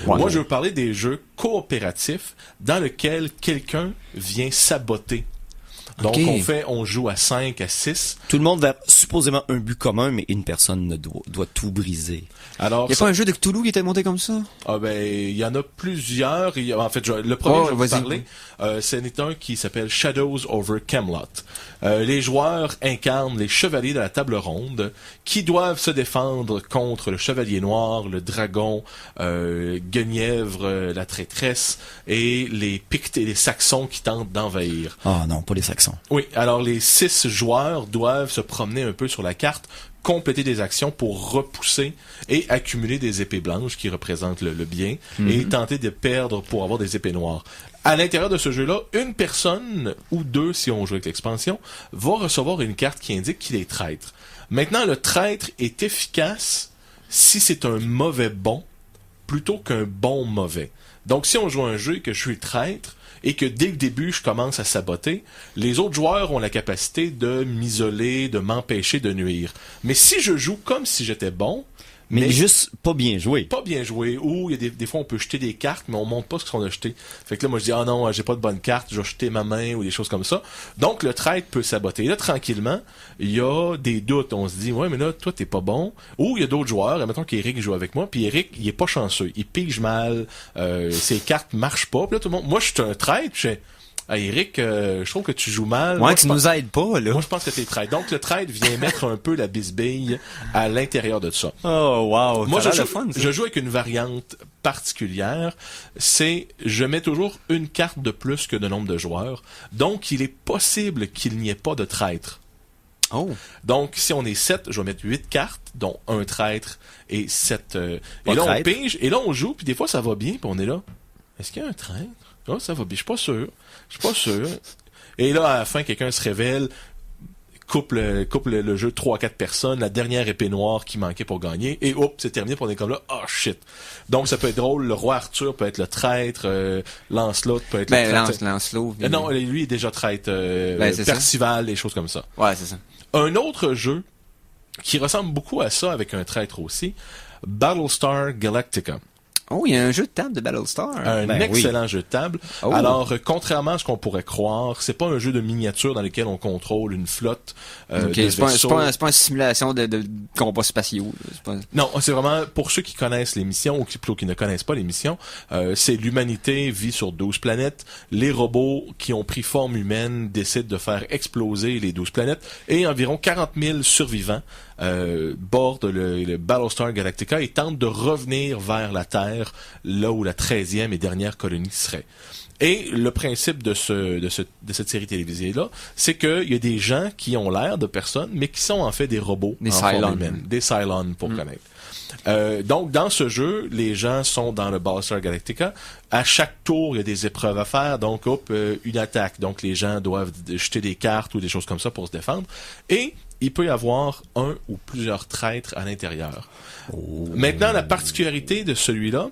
Ouais. Moi, je veux parler des jeux coopératifs dans lesquels quelqu'un vient saboter. Donc, on joue à 5, à 6. Tout le monde a supposément un but commun, mais une personne ne doit tout briser. Alors, y a pas un jeu de Cthulhu qui était monté comme ça? Ah ben, il y en a plusieurs. En fait, le premier que je vais vous parler, c'est un qui s'appelle Shadows over Camelot. Les joueurs incarnent les chevaliers de la table ronde qui doivent se défendre contre le chevalier noir, le dragon, Guenièvre, la traîtresse et les Pictes et les Saxons qui tentent d'envahir. Ah non, pas les Saxons. Oui, alors les 6 joueurs doivent se promener un peu sur la carte, compléter des actions pour repousser et accumuler des épées blanches qui représentent le bien et tenter de perdre pour avoir des épées noires. À l'intérieur de ce jeu-là, une personne ou deux, si on joue avec l'expansion, va recevoir une carte qui indique qu'il est traître. Maintenant, le traître est efficace si c'est un mauvais bon plutôt qu'un bon mauvais. Donc, si on joue un jeu et que je suis traître, et que dès le début, je commence à saboter, les autres joueurs ont la capacité de m'isoler, de m'empêcher de nuire. Mais si je joue comme si j'étais bon... Mais juste pas bien joué. Pas bien joué. Ou il y a des fois, on peut jeter des cartes, mais on montre pas ce qu'on a jeté. Fait que là, moi, je dis, non, j'ai pas de bonne carte, je vais jeter ma main ou des choses comme ça. Donc, le traître peut saboter. Et là, tranquillement, il y a des doutes. On se dit, ouais, mais là, toi, t'es pas bon. Ou il y a d'autres joueurs. Admettons qu'Éric joue avec moi, puis Éric, il est pas chanceux. Il pige mal, ses cartes marchent pas. Puis là, tout le monde, moi, je suis un traître, je fais, Éric, je trouve que tu joues mal. Ouais, moi, tu nous aides pas, là. Moi, je pense que t'es traître. Donc, le traître vient mettre un peu la bisbille à l'intérieur de ça. Oh, wow. Moi, je joue avec une variante particulière. Je mets toujours une carte de plus que le nombre de joueurs. Donc, il est possible qu'il n'y ait pas de traître. Oh. Donc, si on est 7, je vais mettre 8 cartes, dont un traître et 7... et là, on pige, et là, on joue, puis des fois, ça va bien, puis on est là. Est-ce qu'il y a un traître? Ça va bien. Je suis pas sûr. Et là, à la fin, quelqu'un se révèle coupe le jeu 3-4 personnes, la dernière épée noire qui manquait pour gagner, et hop, c'est terminé pour des comme là, oh shit. Donc ça peut être drôle, le roi Arthur peut être le traître, Lancelot peut être le traître. Lancelot. Non, lui est déjà traître, Percival, des choses comme ça. Ouais, c'est ça. Un autre jeu qui ressemble beaucoup à ça avec un traître aussi, Battlestar Galactica. Oh, il y a un jeu de table de Battlestar. Un excellent jeu de table. Oh. Alors, contrairement à ce qu'on pourrait croire, c'est pas un jeu de miniature dans lequel on contrôle une flotte de vaisseaux. C'est pas une simulation de combats spatiaux. Non, c'est vraiment, pour ceux qui connaissent l'émission ou plutôt qui ne connaissent pas l'émission, c'est l'humanité vit sur 12 planètes. Les robots qui ont pris forme humaine décident de faire exploser les 12 planètes et environ 40 000 survivants bordent le Battlestar Galactica et tentent de revenir vers la Terre, là où la 13e et dernière colonie serait. Et le principe de cette série télévisée-là, c'est qu'il y a des gens qui ont l'air de personnes, mais qui sont en fait des robots en forme humaine. Des Cylons, pour connaître. Donc, dans ce jeu, les gens sont dans le Battlestar Galactica. À chaque tour, il y a des épreuves à faire. Donc, une attaque. Donc, les gens doivent jeter des cartes ou des choses comme ça pour se défendre. Et il peut y avoir un ou plusieurs traîtres à l'intérieur. Maintenant, la particularité de celui-là,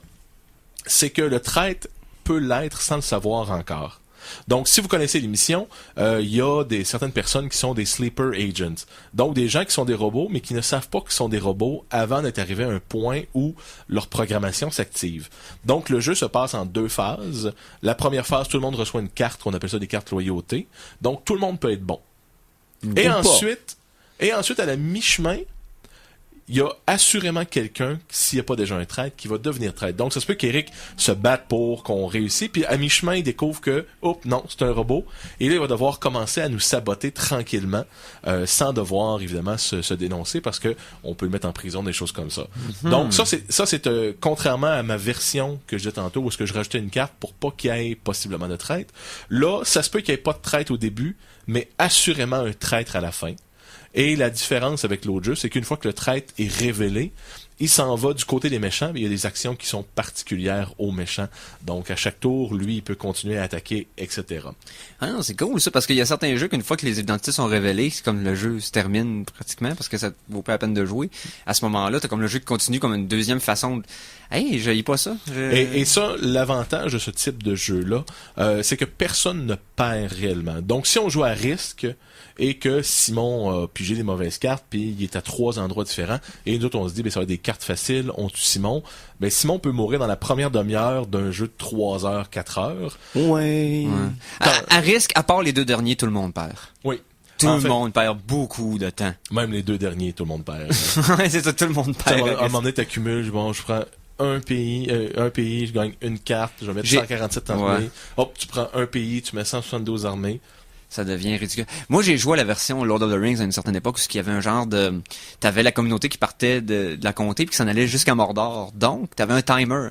c'est que le traître peut l'être sans le savoir encore. Donc, si vous connaissez l'émission, il y a certaines personnes qui sont des sleeper agents. Donc, des gens qui sont des robots, mais qui ne savent pas qu'ils sont des robots avant d'être arrivés à un point où leur programmation s'active. Donc, le jeu se passe en 2 phases. La première phase, tout le monde reçoit une carte, qu'on appelle ça des cartes loyauté. Donc, tout le monde peut être bon. Et ensuite, à la mi-chemin, il y a assurément quelqu'un, s'il n'y a pas déjà un traître, qui va devenir traître. Donc, ça se peut qu'Éric se batte pour qu'on réussisse, puis à mi-chemin, il découvre que, non, c'est un robot, et là, il va devoir commencer à nous saboter tranquillement, sans devoir, évidemment, se dénoncer, parce que on peut le mettre en prison, des choses comme ça. Donc, ça, c'est contrairement à ma version que je disais tantôt, où est-ce que je rajoutais une carte pour pas qu'il y ait possiblement de traître. Là, ça se peut qu'il n'y ait pas de traître au début, mais assurément un traître à la fin. Et la différence avec l'autre jeu, c'est qu'une fois que le traître est révélé, il s'en va du côté des méchants, mais il y a des actions qui sont particulières aux méchants. Donc, à chaque tour, lui, il peut continuer à attaquer, etc. Ah non, c'est cool ça, parce qu'il y a certains jeux qu'une fois que les identités sont révélées, c'est comme le jeu se termine pratiquement, parce que ça vaut pas la peine de jouer. À ce moment-là, t'as comme le jeu qui continue comme une deuxième façon de... Hey, je lis pas ça. Et ça, l'avantage de ce type de jeu-là, c'est que personne ne perd réellement. Donc, si on joue à risque, et que Simon a pigé des mauvaises cartes, puis il est à 3 endroits différents, et nous autres, on se dit, ça va être des cartes faciles, on tue Simon. Ben, Simon peut mourir dans la première demi-heure d'un jeu de 3 heures, 4 heures. Ouais. À risque, à part les 2 derniers, tout le monde perd. Oui. Tout le monde perd beaucoup de temps. Même les 2 derniers, tout le monde perd. Ouais, c'est ça, tout le monde perd. À un moment donné, t'accumules, je prends un pays, je gagne une carte, je vais mettre 147 armées. Ouais. Hop, tu prends un pays, tu mets 172 armées. Ça devient ridicule. Moi, j'ai joué à la version Lord of the Rings à une certaine époque où il y avait un genre de... T'avais la communauté qui partait de la comté puis qui s'en allait jusqu'à Mordor. Donc, t'avais un timer.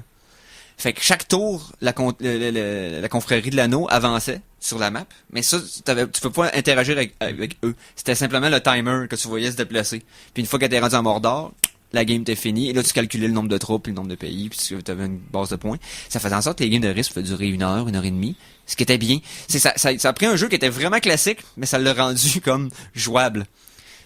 Fait que chaque tour, la confrérie de l'anneau avançait sur la map. Mais ça, tu peux pas interagir avec eux. C'était simplement le timer que tu voyais se déplacer. Puis une fois que t'es rendu à Mordor, la game était finie. Et là, tu calculais le nombre de troupes, le nombre de pays, puis tu avais une base de points. Ça faisait en sorte que les games de risque pouvaient durer 1 heure, 1 heure et demie. Ce qui était bien. Ça a pris un jeu qui était vraiment classique, mais ça l'a rendu comme jouable.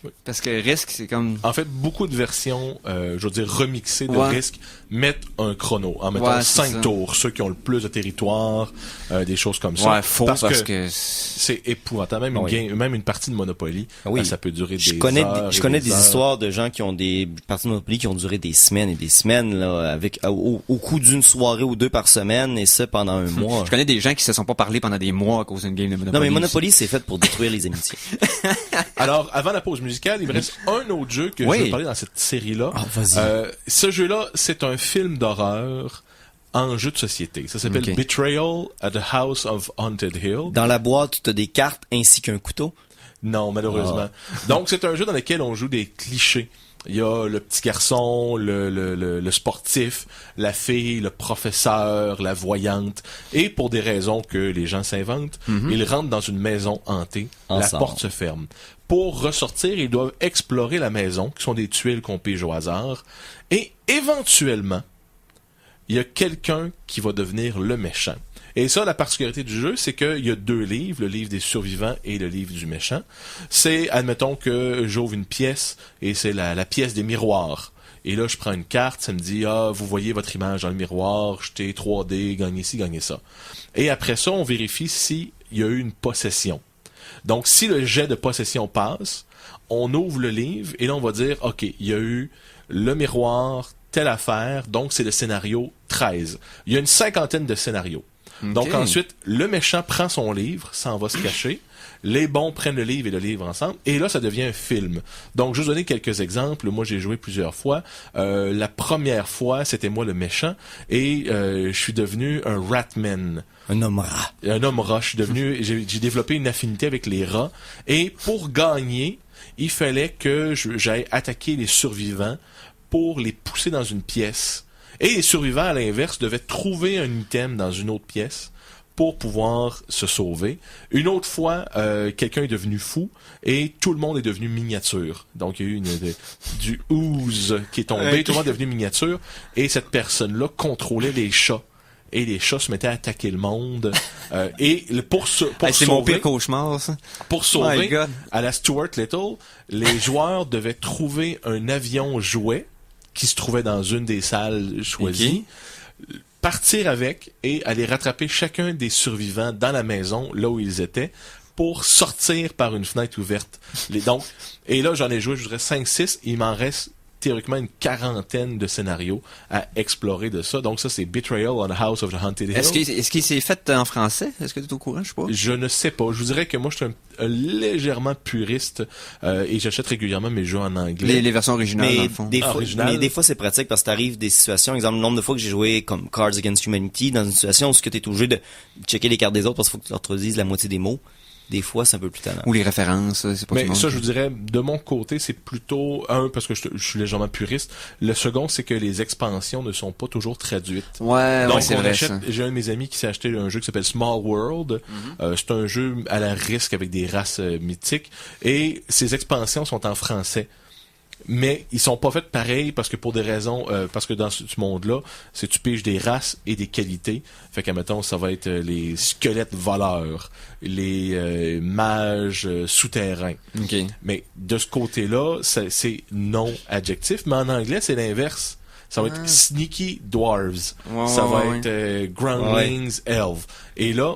Oui. Parce que Risk, c'est comme... En fait, beaucoup de versions, je veux dire, remixées de Risk, mettent un chrono. En mettant 5 tours. Ceux qui ont le plus de territoire, des choses comme ça. Ouais, faux, parce que... C'est épouvantable. Même une partie de Monopoly, ça peut durer des heures. Je connais des histoires de gens qui ont des parties de Monopoly qui ont duré des semaines et des semaines, là, avec, au coût d'une soirée ou 2 par semaine, et ça pendant un mois. Je connais des gens qui se sont pas parlé pendant des mois à cause d'une game de Monopoly. Non, mais Monopoly, c'est fait pour détruire les amitiés. Alors, avant la pause musicale, il me reste un autre jeu que je veux parler dans cette série-là. Ce jeu-là, c'est un film d'horreur en jeu de société. Ça s'appelle Betrayal at the House of Haunted Hill. Dans la boîte, tu as des cartes ainsi qu'un couteau? Non, malheureusement. Donc, c'est un jeu dans lequel on joue des clichés. Il y a le petit garçon, le sportif, la fille, le professeur, la voyante. Et pour des raisons que les gens s'inventent, ils rentrent dans une maison hantée. La porte se ferme. Pour ressortir, ils doivent explorer la maison, qui sont des tuiles qu'on pige au hasard. Et éventuellement, il y a quelqu'un qui va devenir le méchant. Et ça, la particularité du jeu, c'est qu'il y a 2 livres, le livre des survivants et le livre du méchant. C'est, admettons que j'ouvre une pièce et c'est la pièce des miroirs. Et là, je prends une carte, ça me dit, vous voyez votre image dans le miroir, jetez 3D, gagnez ci, gagnez ça. Et après ça, on vérifie s'il y a eu une possession. Donc, si le jet de possession passe, on ouvre le livre et là, on va dire, OK, il y a eu le miroir, telle affaire, donc c'est le scénario 13. Il y a une 50aine de scénarios. Okay. Donc ensuite, le méchant prend son livre, s'en va se cacher. Les bons prennent le livre et le livre ensemble. Et là, ça devient un film. Donc, je vais vous donner quelques exemples. Moi, j'ai joué plusieurs fois. La première fois, c'était moi le méchant. Et je suis devenu un ratman. Un homme rat. Un homme rat. J'ai développé une affinité avec les rats. Et pour gagner, il fallait que j'aille attaquer les survivants pour les pousser dans une pièce. Et les survivants, à l'inverse, devaient trouver un item dans une autre pièce pour pouvoir se sauver. Une autre fois, quelqu'un est devenu fou et tout le monde est devenu miniature. Donc, il y a eu du ooze qui est tombé, tout le monde est devenu miniature et cette personne-là contrôlait les chats. Et les chats se mettaient à attaquer le monde. Pour c'est sauver, mon pire cauchemar, ça. Pour sauver, à la Stuart Little, les joueurs devaient trouver un avion jouet qui se trouvait dans une des salles choisies, partir avec et aller rattraper chacun des survivants dans la maison, là où ils étaient, pour sortir par une fenêtre ouverte. Et là, j'en ai joué, je dirais 5-6, il m'en reste théoriquement une 40aine de scénarios à explorer de ça. Donc ça, c'est Betrayal on the House of the Haunted Hill. Est-ce qu'il s'est fait en français? Est-ce que tu es au courant? Je sais pas. Je ne sais pas. Je vous dirais que moi, je suis un légèrement puriste et j'achète régulièrement mes jeux en anglais. Les versions originales, dans le fond. Mais des fois, c'est pratique parce que t'arrives des situations, exemple, le nombre de fois que j'ai joué comme Cards Against Humanity, dans une situation où tu es obligé de checker les cartes des autres parce qu'il faut que tu leur traduises la moitié des mots. Des fois, c'est un peu plus talent. Ou les références, c'est pas tout le monde. Mais ça, je vous dirais, de mon côté, c'est plutôt, parce que je suis légèrement puriste. Le second, c'est que les expansions ne sont pas toujours traduites. Ouais, donc, c'est vrai, ça. J'ai un de mes amis qui s'est acheté un jeu qui s'appelle Small World. C'est un jeu à la risque avec des races mythiques. Et ces expansions sont en français. Mais ils sont pas faits pareil parce que pour des raisons, parce que dans ce monde-là, c'est tu piges des races et des qualités. Fait qu'à mettons, ça va être les squelettes voleurs, les mages souterrains. Okay. Mais de ce côté-là, c'est non adjectif. Mais en anglais, c'est l'inverse. Ça va être sneaky dwarves. Ça va être groundlings elves. Et là,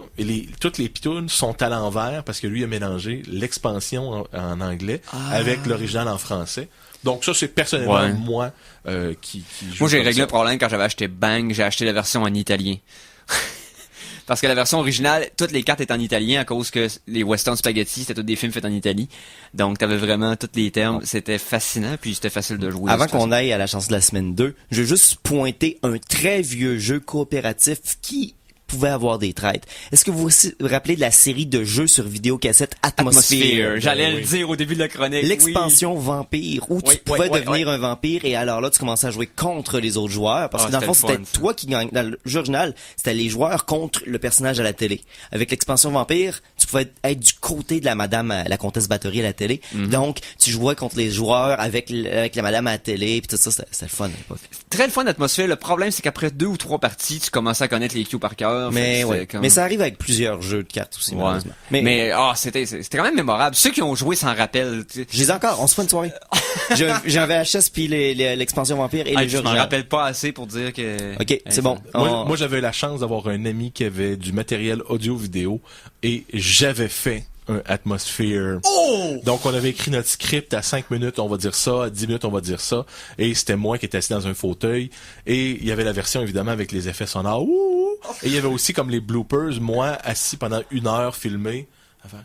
toutes les pitounes sont à l'envers parce que lui a mélangé l'expansion en anglais avec l'original en français. Donc ça, c'est personnellement moi qui joue. Moi, j'ai réglé le problème quand j'avais acheté Bang, j'ai acheté la version en italien. Parce que la version originale, toutes les cartes étaient en italien à cause que les Western Spaghetti, c'était tous des films faits en Italie. Donc, t'avais vraiment tous les termes. C'était fascinant, puis c'était facile de jouer. Avant qu'on aille à la chance de la semaine 2, je veux juste pointer un très vieux jeu coopératif qui pouvait avoir des traites. Est-ce que vous vous rappelez de la série de jeux sur vidéocassette Atmosphere? J'allais le dire au début de la chronique. L'expansion vampire, où tu pouvais devenir un vampire et alors là, tu commençais à jouer contre les autres joueurs parce que dans le fond, c'était toi qui gagnais. Dans le jeu original, c'était les joueurs contre le personnage à la télé. Avec l'expansion vampire, tu pouvais être du côté de la madame, la comtesse Bathory à la télé. Donc, tu jouais contre les joueurs avec la madame à la télé puis tout ça, c'était le fun. Très le fun d'Atmosphere. Le problème, c'est qu'après 2 ou 3 parties, tu commençais à connaître les cues par cœur. Mais ça arrive avec plusieurs jeux de cartes aussi, malheureusement. Mais c'était quand même mémorable. Ceux qui ont joué s'en rappellent. Je les ai encore, on se fait une soirée. J'ai un VHS puis l'expansion vampire et les jeux. Je m'en rappelle pas assez pour dire que... OK, c'est bon. Moi, j'avais la chance d'avoir un ami qui avait du matériel audio-vidéo et j'avais fait un Atmosphere. Donc, on avait écrit notre script à 5 minutes, on va dire ça, à 10 minutes, on va dire ça. Et c'était moi qui étais assis dans un fauteuil. Et il y avait la version, évidemment, avec les effets sonores. Et il y avait aussi, comme les bloopers, moi, assis pendant 1 heure, filmé. Enfin,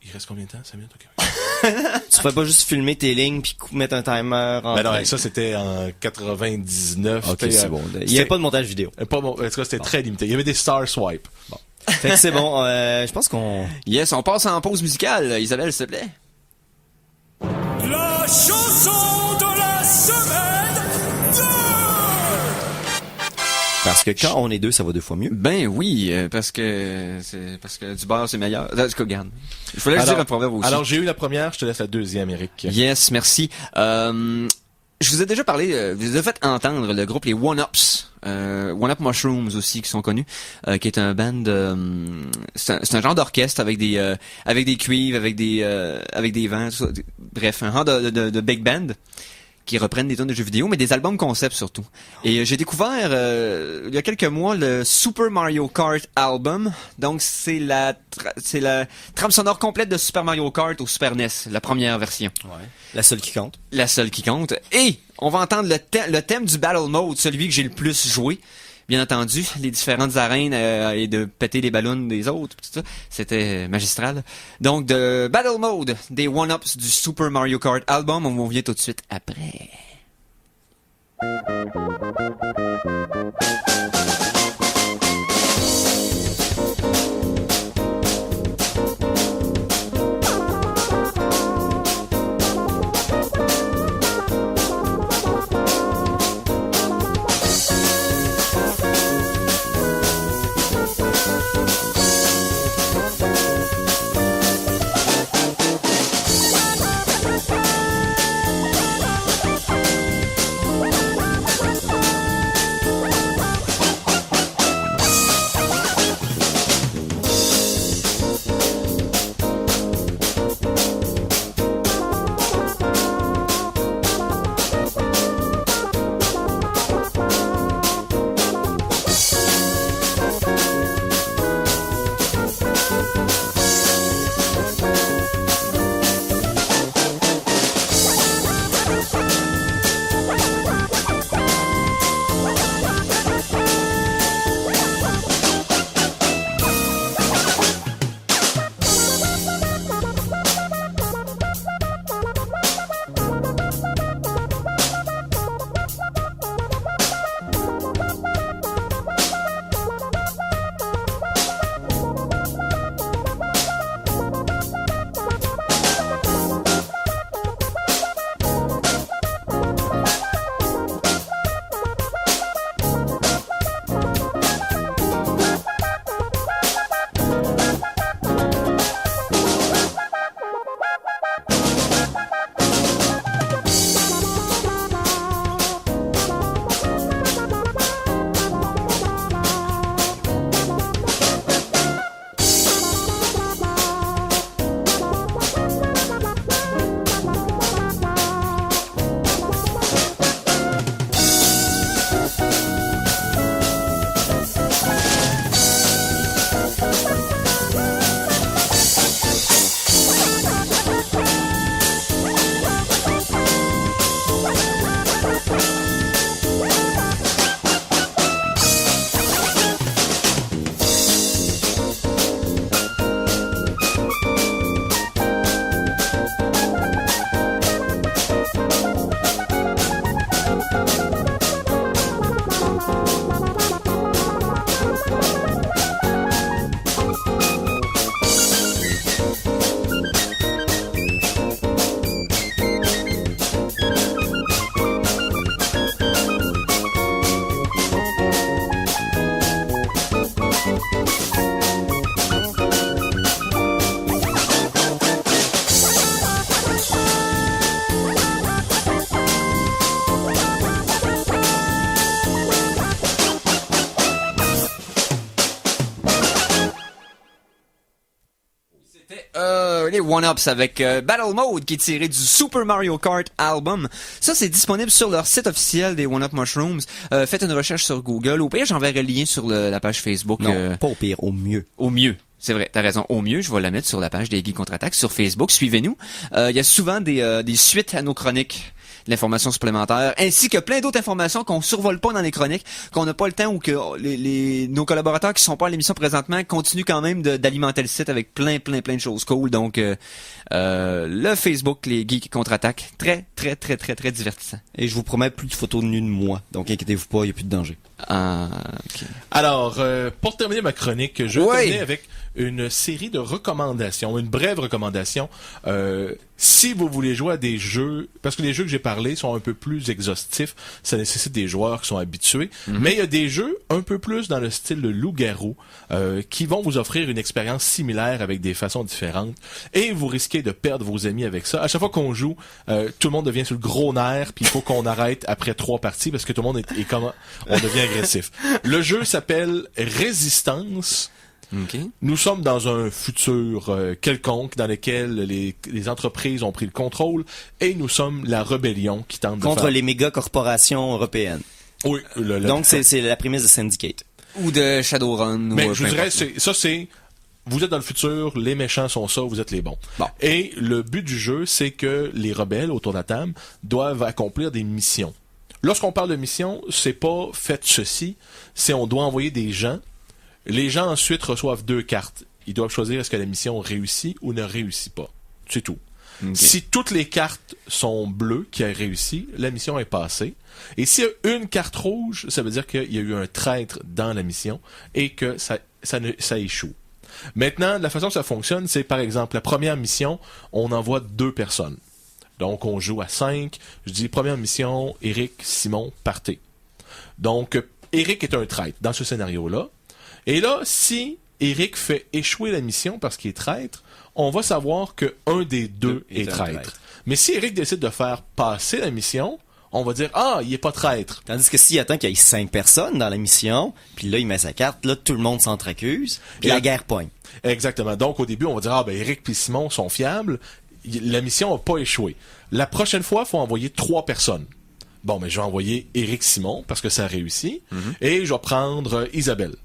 il reste combien de temps? 5 minutes? Okay. Tu ferais pas juste filmer tes lignes puis mettre un timer en... Ben non, ça, c'était en 99. OK, c'est bon. Il y avait pas de montage vidéo. En tout cas, c'était très limité. Il y avait des star swipes. Bon. Fait que c'est bon, je pense qu'on... Yes, on passe en pause musicale. Isabelle, s'il te plaît. La chanson de la semaine 2! Parce que quand on est 2, ça va 2 fois mieux. Ben oui, parce que du beurre, c'est meilleur. En tout cas, regarde. Je voulais dire un proverbe aussi. Alors, j'ai eu la première, je te laisse la deuxième, Eric. Yes, merci. Je vous ai déjà parlé, je vous ai fait entendre le groupe les One Ups, One Up Mushrooms aussi qui sont connus, qui est un band, c'est un genre d'orchestre avec des cuivres, avec des vents, tout ça. Bref, un genre de big band qui reprennent des tonnes de jeux vidéo, mais des albums concept surtout. Et j'ai découvert il y a quelques mois le Super Mario Kart album. Donc c'est la trame sonore complète de Super Mario Kart au Super NES, la première version. Ouais. La seule qui compte. La seule qui compte. Et on va entendre le thème du Battle Mode, celui que j'ai le plus joué. Bien entendu, les différentes arènes et de péter les ballons des autres, tout ça, c'était magistral. Donc, de Battle Mode, des One-Ups du Super Mario Kart album, on revient tout de suite après. les One-Ups avec Battle Mode qui est tiré du Super Mario Kart album. Ça, c'est disponible sur leur site officiel des One-Up Mushrooms. Faites une recherche sur Google. Au pire, j'enverrai le lien sur la page Facebook. Non, pas au pire, au mieux. Au mieux. C'est vrai, t'as raison. Au mieux, je vais la mettre sur la page des Geeks Contre-Attaque sur Facebook. Suivez-nous. Il y a souvent des suites à nos chroniques, de l'information supplémentaire, ainsi que plein d'autres informations qu'on survole pas dans les chroniques, qu'on n'a pas le temps ou que nos collaborateurs qui sont pas à l'émission présentement continuent quand même d'alimenter le site avec plein de choses cool. Donc, le Facebook, les Geeks Contre-Attaque, très divertissant. Et je vous promets plus de photos nues de moi. Donc, inquiétez-vous pas, il n'y a plus de danger. Ok. Alors, pour terminer ma chronique, je vais Ouais. terminer avec une série de recommandations, une brève recommandation. Si vous voulez jouer à des jeux, parce que les jeux que j'ai parlé sont un peu plus exhaustifs, ça nécessite des joueurs qui sont habitués, mais il y a des jeux un peu plus dans le style de loup-garou qui vont vous offrir une expérience similaire avec des façons différentes, et vous risquez de perdre vos amis avec ça. À chaque fois qu'on joue, tout le monde devient sur le gros nerf, puis il faut qu'on arrête après 3 parties parce que tout le monde est comme on devient agressif. Le jeu s'appelle Résistance. Ok. Nous sommes dans un futur quelconque dans lequel les entreprises ont pris le contrôle et nous sommes la rébellion qui tente de Contre faire... les méga corporations européennes. Oui, Donc, c'est la prémisse de Syndicate. Ou de Shadowrun. Mais ou je peu vous dirais, importe. c'est... Vous êtes dans le futur, les méchants sont ça, vous êtes les bons. Bon. Et le but du jeu, c'est que les rebelles autour de la table doivent accomplir des missions. Lorsqu'on parle de mission, c'est pas faites ceci, c'est on doit envoyer des gens. Les gens ensuite reçoivent 2 cartes. Ils doivent choisir est-ce que la mission réussit ou ne réussit pas. C'est tout. Ok. Si toutes les cartes sont bleues qui a réussi, la mission est passée. Et s'il y a une carte rouge, ça veut dire qu'il y a eu un traître dans la mission et que ça échoue. Maintenant, la façon que ça fonctionne, c'est par exemple la première mission, on envoie 2 personnes. Donc on joue à 5. Je dis première mission, Eric, Simon, partez. Donc Eric est un traître dans ce scénario-là. Et là, si Eric fait échouer la mission parce qu'il est traître, on va savoir que un des deux est un traître. traître. Mais si Eric décide de faire passer la mission, on va dire « Ah, il est pas traître ». Tandis que s'il attend qu'il y ait 5 personnes dans la mission, puis là, il met sa carte, là, tout le monde s'entre-accuse, puis Et la la- guerre pogne. Exactement. Donc, au début, on va dire « Ah, ben Eric puis Simon sont fiables. La mission n'a pas échoué. La prochaine fois, il faut envoyer 3 personnes. Bon, mais je vais envoyer Eric Simon parce que ça a réussi. Et je vais prendre Isabelle.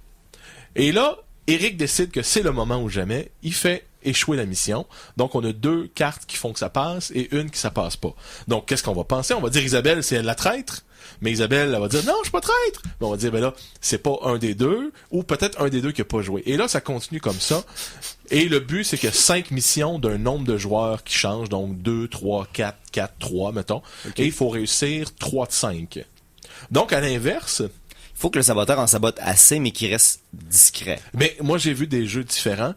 Et là, Eric décide que c'est le moment ou jamais. Il fait échouer la mission. Donc, on a 2 cartes qui font que ça passe et une qui ça passe pas. Donc, qu'est-ce qu'on va penser? On va dire Isabelle, c'est elle la traître. Mais Isabelle, elle va dire, non, je suis pas traître. Mais on va dire, ben là, c'est pas un des deux, ou peut-être un des deux qui a pas joué. Et là, ça continue comme ça. Et le but, c'est qu'il y a 5 missions d'un nombre de joueurs qui change. Donc, 2, 3, 4, 4, 3, mettons. Et il faut réussir 3 de 5. Donc, à l'inverse, Il faut que le saboteur en sabote assez, mais qu'il reste discret. mais moi, j'ai vu des jeux différents.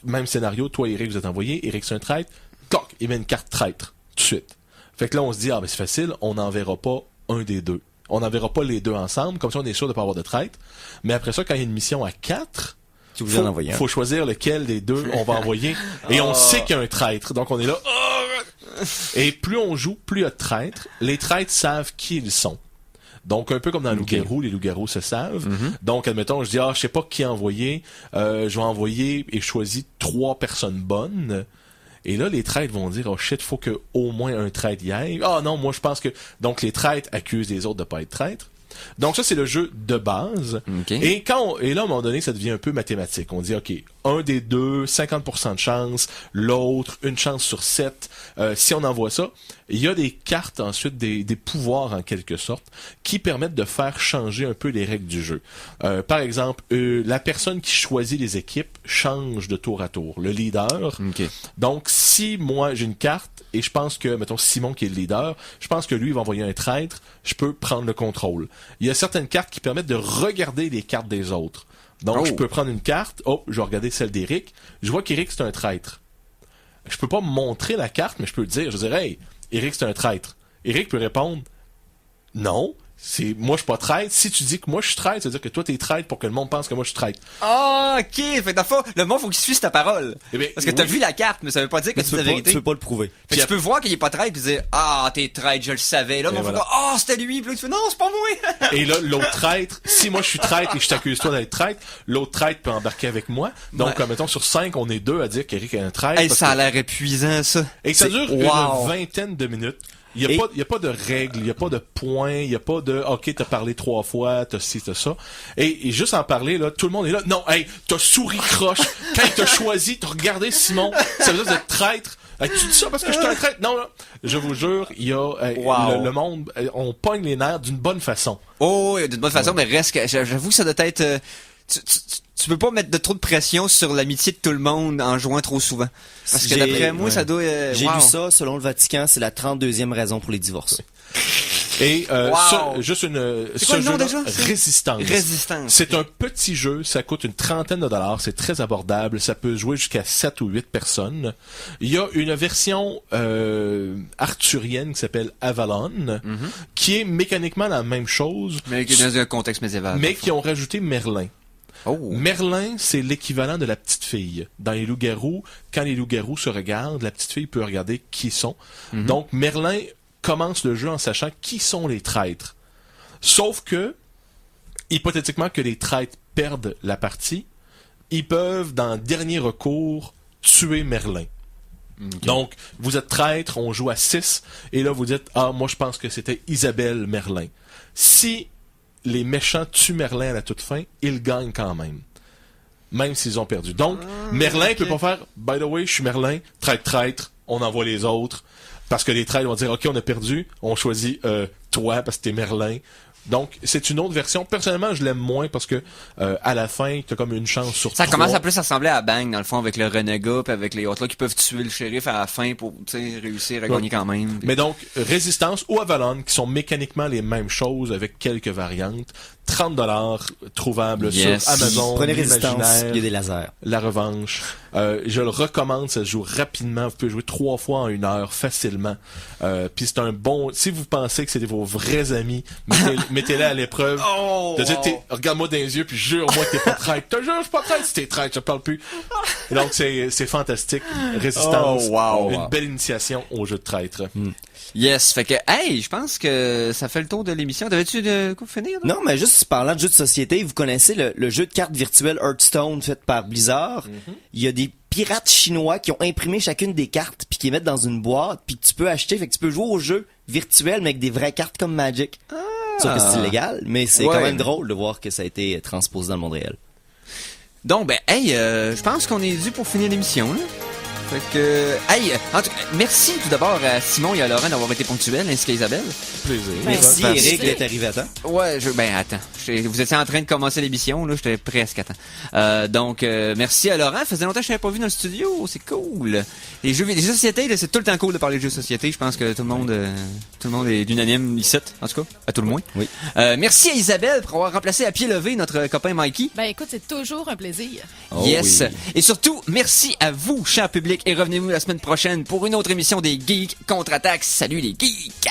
Même scénario, toi, Eric, vous êtes envoyé. Eric, c'est un traître. Cloc, il met une carte traître. Tout de suite. Fait que là, on se dit, ah, ben c'est facile, on n'enverra pas un des deux. On n'enverra pas les deux ensemble, comme ça, on est sûr de pas avoir de traître. Mais après ça, quand il y a une mission à 4, Tu es obligé d'en envoyer un. faut choisir lequel des deux on va envoyer. Et on sait qu'il y a un traître. Donc, on est là. Et plus on joue, plus il y a de traîtres. Les traîtres savent qui ils sont. Donc, un peu comme dans Loup-garou, les loups-garous se savent. Donc, admettons, je dis, je sais pas qui envoyer. Je vais envoyer et je choisis 3 personnes bonnes. Et là, les traîtres vont dire, oh shit, faut que au moins un traître y aille. Ah non, moi, je pense que... Donc, les traîtres accusent les autres de pas être traîtres. Donc, ça, c'est le jeu de base. Ok. Et là, à un moment donné, ça devient un peu mathématique. On dit, OK, un des deux, 50% de chance, l'autre, une chance sur 7. Si on envoie ça, il y a des cartes ensuite, des pouvoirs en quelque sorte, qui permettent de faire changer un peu les règles du jeu. Par exemple, la personne qui choisit les équipes change de tour à tour. Le leader. Ok. Donc, si moi, j'ai une carte, et je pense que, mettons, Simon qui est le leader, je pense que lui, il va envoyer un traître, je peux prendre le contrôle. Il y a certaines cartes qui permettent de regarder les cartes des autres. Donc, je peux prendre une carte, je vais regarder celle d'Éric, je vois qu'Éric, c'est un traître. Je peux pas montrer la carte, mais je peux le dire. Je vais dire, hey, Éric, c'est un traître. Éric peut répondre, non, moi, je suis pas traître. Si tu dis que moi, je suis traître, ça veut dire que toi, t'es traître pour que le monde pense que moi, je suis traître. Ah, ok. Fait que dans le fond, le monde faut qu'il suive ta parole. Eh bien, Parce que t'as oui. vu la carte, mais ça veut pas dire que Tu c'est peux, la pas, vérité. tu peux pas le prouver. Fait que tu peux voir qu'il est pas traître, puis dire, ah, t'es traître, je le savais. Là, Et mon voilà. frère, ah, c'était lui. Puis là, tu fais, non, c'est pas moi. Et là, l'autre traître, si moi je suis traître et je t'accuse toi d'être traître, l'autre traître peut embarquer avec moi. Donc, Ouais. mettons, sur 5, on est 2 à dire qu'Éric est un traître. Hey, parce ça a que- l'air épuisant, ça. Et ça C'est- dure wow. une vingtaine de minutes. Il Et- y a pas de règles, il y a pas de points, il y a pas de OK, t'as parlé 3 fois, t'as ci, t'as ça. Et juste en parler là, tout le monde est là. Non, hey, t'as souri croche. Quand t'as choisi, t'as regardé Simon, ça veut dire d'être traître. Hey, tu dis ça parce que je suis un traître. Non, là, je vous jure, il y a Wow. le monde, on pogne les nerfs d'une bonne façon. Oh, d'une bonne façon, mais reste que, j'avoue que ça doit être, tu peux pas mettre de trop de pression sur l'amitié de tout le monde en jouant trop souvent. Parce que J'ai- d'après moi, ouais. ça doit, J'ai wow. lu ça, selon le Vatican, c'est la 32e raison pour les divorces. Et Wow. juste une C'est quoi le nom déjà? Résistance. Résistance. C'est un petit jeu, ça coûte une $30, c'est très abordable, ça peut jouer jusqu'à 7 ou 8 personnes. Il y a une version arthurienne qui s'appelle Avalon, qui est mécaniquement la même chose, Mais qui est dans un contexte médiéval. mais qui ont rajouté Merlin. Oh. Merlin, c'est l'équivalent de la petite fille. Dans les loups-garous, quand les loups-garous se regardent, la petite fille peut regarder qui ils sont. Donc, Merlin commence le jeu en sachant qui sont les traîtres. Sauf que, hypothétiquement que les traîtres perdent la partie, ils peuvent, dans dernier recours, tuer Merlin. Donc, vous êtes traître, on joue à 6, et là, vous dites, moi, je pense que c'était Isabelle Merlin. Si les méchants tuent Merlin à la toute fin, ils gagnent quand même s'ils ont perdu. Donc, Merlin peut pas faire, by the way, je suis Merlin, traître, on envoie les autres, parce que les traîtres vont dire, ok, on a perdu, on choisit toi, parce que t'es Merlin. Donc, c'est une autre version. Personnellement, je l'aime moins parce que à la fin, t'as comme une chance sur Ça 3. commence à plus ressembler à Bang, dans le fond, avec le renégat, puis avec les autres là qui peuvent tuer le shérif à la fin pour réussir à gagner quand même. Mais donc, Résistance ou Avalon, qui sont mécaniquement les mêmes choses avec quelques variantes. $30 trouvables Yes. sur Amazon. Prenez Résistance, l'Imaginaire, il y a des lasers. La revanche. Je le recommande, ça se joue rapidement. Vous pouvez jouer 3 fois en 1 heure facilement. Puis c'est un bon... Si vous pensez que c'est vos vrais amis, mettez-les à l'épreuve. De dire, regarde-moi dans les yeux, puis jure-moi que t'es pas traître. Je te jure, je suis pas traître. Si t'es traître, je parle plus. Et donc, c'est fantastique. Résistance. Oh, wow. Une belle initiation au jeu de traître. Yes, fait que, hey, je pense que ça fait le tour de l'émission. T'avais-tu de quoi finir? Là? Non, mais juste parlant de jeux de société, vous connaissez le jeu de cartes virtuelles Hearthstone fait par Blizzard. Il y a des pirates chinois qui ont imprimé chacune des cartes puis qui les mettent dans une boîte puis que tu peux acheter. Fait que tu peux jouer au jeu virtuel mais avec des vraies cartes comme Magic. Sauf que c'est illégal, mais c'est quand même drôle de voir que ça a été transposé dans le monde réel. Donc, ben, hey, je pense qu'on est dû pour finir l'émission, là. Fait que, hey, en tout cas, merci tout d'abord à Simon et à Laurent d'avoir été ponctuels, ainsi qu'à Isabelle. Plaisir. Merci ben, Eric d'être arrivé à temps. Ouais, attends. Vous étiez en train de commencer l'émission, là, j'étais presque à temps. Donc, merci à Laurent. Faisait longtemps que je t'avais pas vu dans le studio, c'est cool. Les jeux société, là, c'est tout le temps cool de parler de jeux de société. Je pense que tout le monde est unanime ici, en tout cas, à tout le moins. Oui. Merci à Isabelle pour avoir remplacé à pied levé notre copain Mikey. Ben écoute, c'est toujours un plaisir. Yes. oui. Et surtout, merci à vous, cher public, et revenez-vous la semaine prochaine pour une autre émission des Geeks Contre-Attaque. Salut les geeks!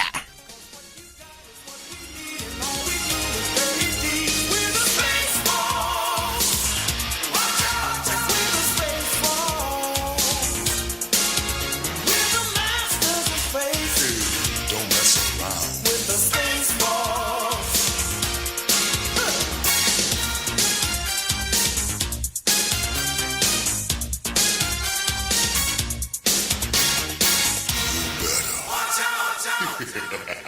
Ha ha ha.